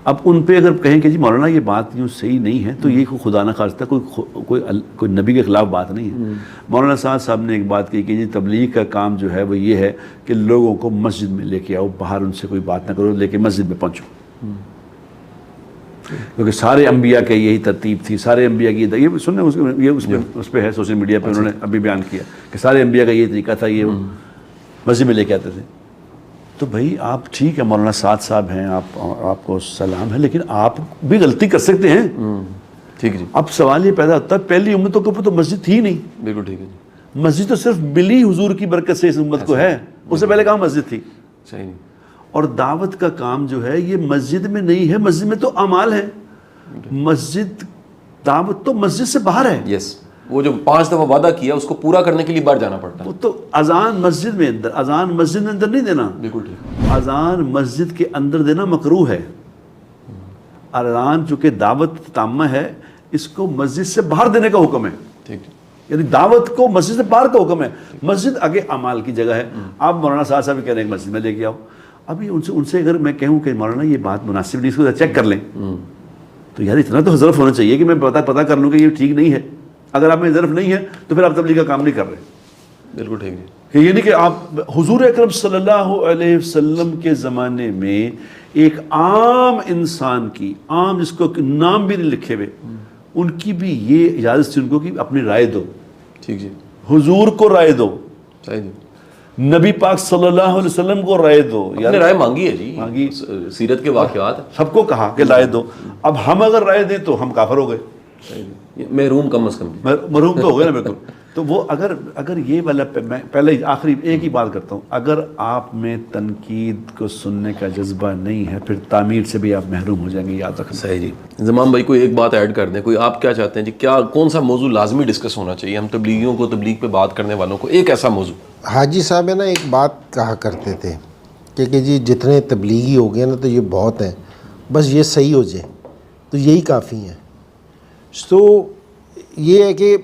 اب ان پہ اگر کہیں کہ جی مولانا یہ بات یوں صحیح نہیں ہے تو یہ خدا نہ خواستہ کوئی نبی کے خلاف بات نہیں ہے. مولانا صاحب نے ایک بات کہی کہ جی تبلیغ کا کام جو ہے وہ یہ ہے کہ لوگوں کو مسجد میں لے کے آؤ, باہر ان سے کوئی بات نہ کرو, لے کے مسجد میں پہنچو. کیونکہ سارے انبیاء کی یہی ترتیب تھی, سارے انبیاء کی یہ سنیں یہ اس پہ ہے سوشل میڈیا پہ انہوں نے ابھی بیان کیا کہ سارے انبیاء کا یہ طریقہ تھا, یہ مسجد میں لے کے آتے تھے. تو بھائی آپ ٹھیک ہے مولانا سعد صاحب ہیں, آپ کو سلام ہے, لیکن آپ بھی غلطی کر سکتے ہیں. ٹھیک جی. اب سوال یہ پیدا ہوتا ہے پہلی امتوں کے اوپر تو مسجد تھی نہیں. بالکل ٹھیک ہے جی. مسجد تو صرف ملی حضور کی برکت سے اس امت کو ہے, اس سے پہلے کہاں مسجد تھی. صحیح نہیں. اور دعوت کا کام جو ہے یہ مسجد میں نہیں ہے, مسجد میں تو اعمال ہے. مسجد دعوت تو مسجد سے باہر ہے. یس, وہ جو 5 دفعہ وعدہ کیا اس کو پورا کرنے کے لیے باہر جانا پڑتا ہے. وہ تو اذان مسجد میں اندر, اذان مسجد میں اندر نہیں دینا. بالکل ٹھیک. اذان مسجد کے اندر دینا مکروہ ہے. اذان چونکہ دعوت تامہ ہے, اس کو مسجد سے باہر دینے کا حکم ہے. ٹھیک. یعنی دعوت کو مسجد سے باہر کا حکم ہے. مسجد آگے اعمال کی جگہ ہے. آپ مولانا صاحب کہہ رہے ہیں کہ مسجد میں لے کے آؤ, ابھی ان سے اگر میں کہوں کہ مولانا یہ بات مناسب نہیں, اس کو چیک کر لیں, تو یار اتنا تو ظرف ہونا چاہیے کہ میں پتہ کر لوں کہ یہ ٹھیک نہیں ہے. اگر آپ میں ظرف نہیں ہے تو پھر آپ تبلیغ کا کام نہیں کر رہے. بالکل ٹھیک جی. کہ یہ نہیں کہ آپ حضور اکرم صلی اللہ علیہ وسلم کے زمانے میں ایک عام انسان کی, عام جس کو نام بھی نہیں لکھے ہوئے, ان کی بھی یہ اجازت تھی ان کو کہ اپنی رائے دو. ٹھیک جی. حضور کو رائے دو, صحیح جی. نبی پاک صلی اللہ علیہ وسلم کو رائے دو. یار رائے مانگی ہے جی, مانگی, سیرت کے واقعات سب کو کہا کہ رائے دو. اب ہم اگر رائے دیں تو ہم کافر ہو گئے, محروم کم از کم, مرحوم تو ہو گئے نا بالکل. تو وہ اگر یہ والا, میں پہلے آخری ایک ہی بات کرتا ہوں, اگر آپ میں تنقید کو سننے کا جذبہ نہیں ہے پھر تعمیر سے بھی آپ محروم ہو جائیں گے, یاد رکھنا. صحیح جی. زمام بھائی کوئی ایک بات ایڈ کر دیں, کوئی آپ کیا چاہتے ہیں جی, کیا کون سا موضوع لازمی ڈسکس ہونا چاہیے ہم تبلیغیوں کو, تبلیغ پہ بات کرنے والوں کو, ایک ایسا موضوع. حاجی صاحب ہے نا ایک بات کہا کرتے تھے کہ جی جتنے تبلیغی ہو گئے نا تو یہ بہت ہیں, بس یہ صحیح ہو جائے تو یہی کافی ہیں. تو یہ ہے کہ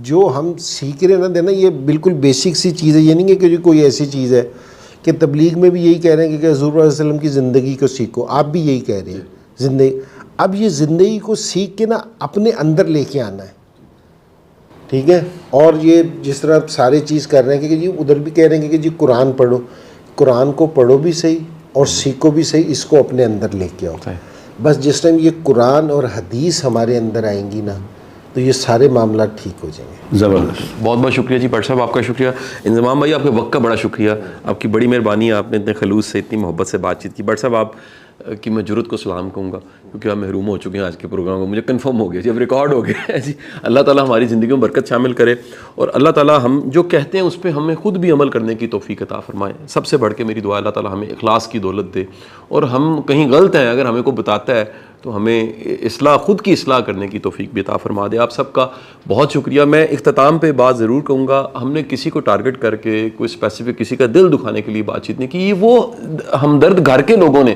جو ہم سیکھ رہے نا دینا, یہ بالکل بیسک سی چیز ہے. یہ نہیں ہے کہ کوئی ایسی چیز ہے کہ تبلیغ میں بھی یہی کہہ رہے ہیں کہ حضور صلی اللہ علیہ وسلم کی زندگی کو سیکھو, آپ بھی یہی کہہ رہے ہیں زندگی. اب یہ زندگی کو سیکھ کے نا اپنے اندر لے کے آنا ہے, ٹھیک ہے. اور یہ جس طرح سارے چیز کر رہے ہیں کہ جی ادھر بھی کہہ رہے ہیں کہ جی قرآن پڑھو, قرآن کو پڑھو بھی صحیح اور سیکھو بھی صحیح, اس کو اپنے اندر لے کے آؤ. بس جس ٹائم یہ قرآن اور حدیث ہمارے اندر آئیں گی نا تو یہ سارے معاملات ٹھیک ہو جائیں گے. زبردست. بہت بہت شکریہ جی بٹ صاحب, آپ کا شکریہ. انضمام بھائی آپ کے وقت کا بڑا شکریہ, آپ کی بڑی مہربانی ہے, آپ نے اتنے خلوص سے اتنی محبت سے بات چیت کی. بٹ صاحب آپ کی میں جرت کو سلام کہوں گا کیونکہ آپ محروم ہو چکے ہیں آج کے پروگرام کو, مجھے کنفرم ہو گیا جی, اب ریکارڈ ہو گیا ہے جی. اللہ تعالیٰ ہماری زندگیوں میں برکت شامل کرے اور اللہ تعالیٰ ہم جو کہتے ہیں اس پہ ہمیں خود بھی عمل کرنے کی توفیق عطا فرمائے. سب سے بڑھ کے میری دعا اللہ تعالیٰ ہمیں اخلاص کی دولت دے, اور ہم کہیں غلط ہیں اگر ہمیں کو بتاتا ہے تو ہمیں اصلاح, خود کی اصلاح کرنے کی توفیق بھی عطا فرما دے. آپ سب کا بہت شکریہ. میں اختتام پہ بات ضرور کہوں گا, ہم نے کسی کو ٹارگٹ کر کے کوئی اسپیسیفک کسی کا دل دکھانے کے لیے بات چیت نہیں کی. یہ وہ ہمدرد گھر کے لوگوں نے,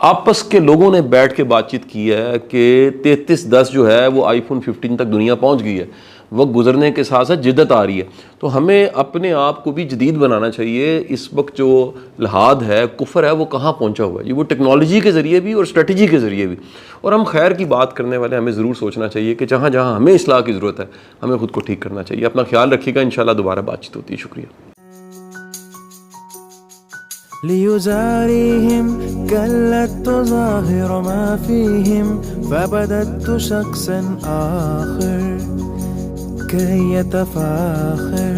آپس کے لوگوں نے بیٹھ کے بات چیت کی ہے کہ 3310 جو ہے وہ آئی فون 15 تک دنیا پہنچ گئی ہے. وقت گزرنے کے ساتھ ساتھ جدت آ رہی ہے, تو ہمیں اپنے آپ کو بھی جدید بنانا چاہیے. اس وقت جو لحاظ ہے, کفر ہے, وہ کہاں پہنچا ہوا ہے, یہ وہ ٹیکنالوجی کے ذریعے بھی اور اسٹریٹجی کے ذریعے بھی. اور ہم خیر کی بات کرنے والے ہمیں ضرور سوچنا چاہیے کہ جہاں جہاں ہمیں اصلاح کی ضرورت ہے ہمیں خود کو ٹھیک کرنا چاہیے. اپنا خیال رکھیے گا, انشاءاللہ دوبارہ بات چیت ہوتی ہے. شکریہ. ليزاريهم كلت تظاهر ما فيهم فبدت شخصا آخر كي يتفاخر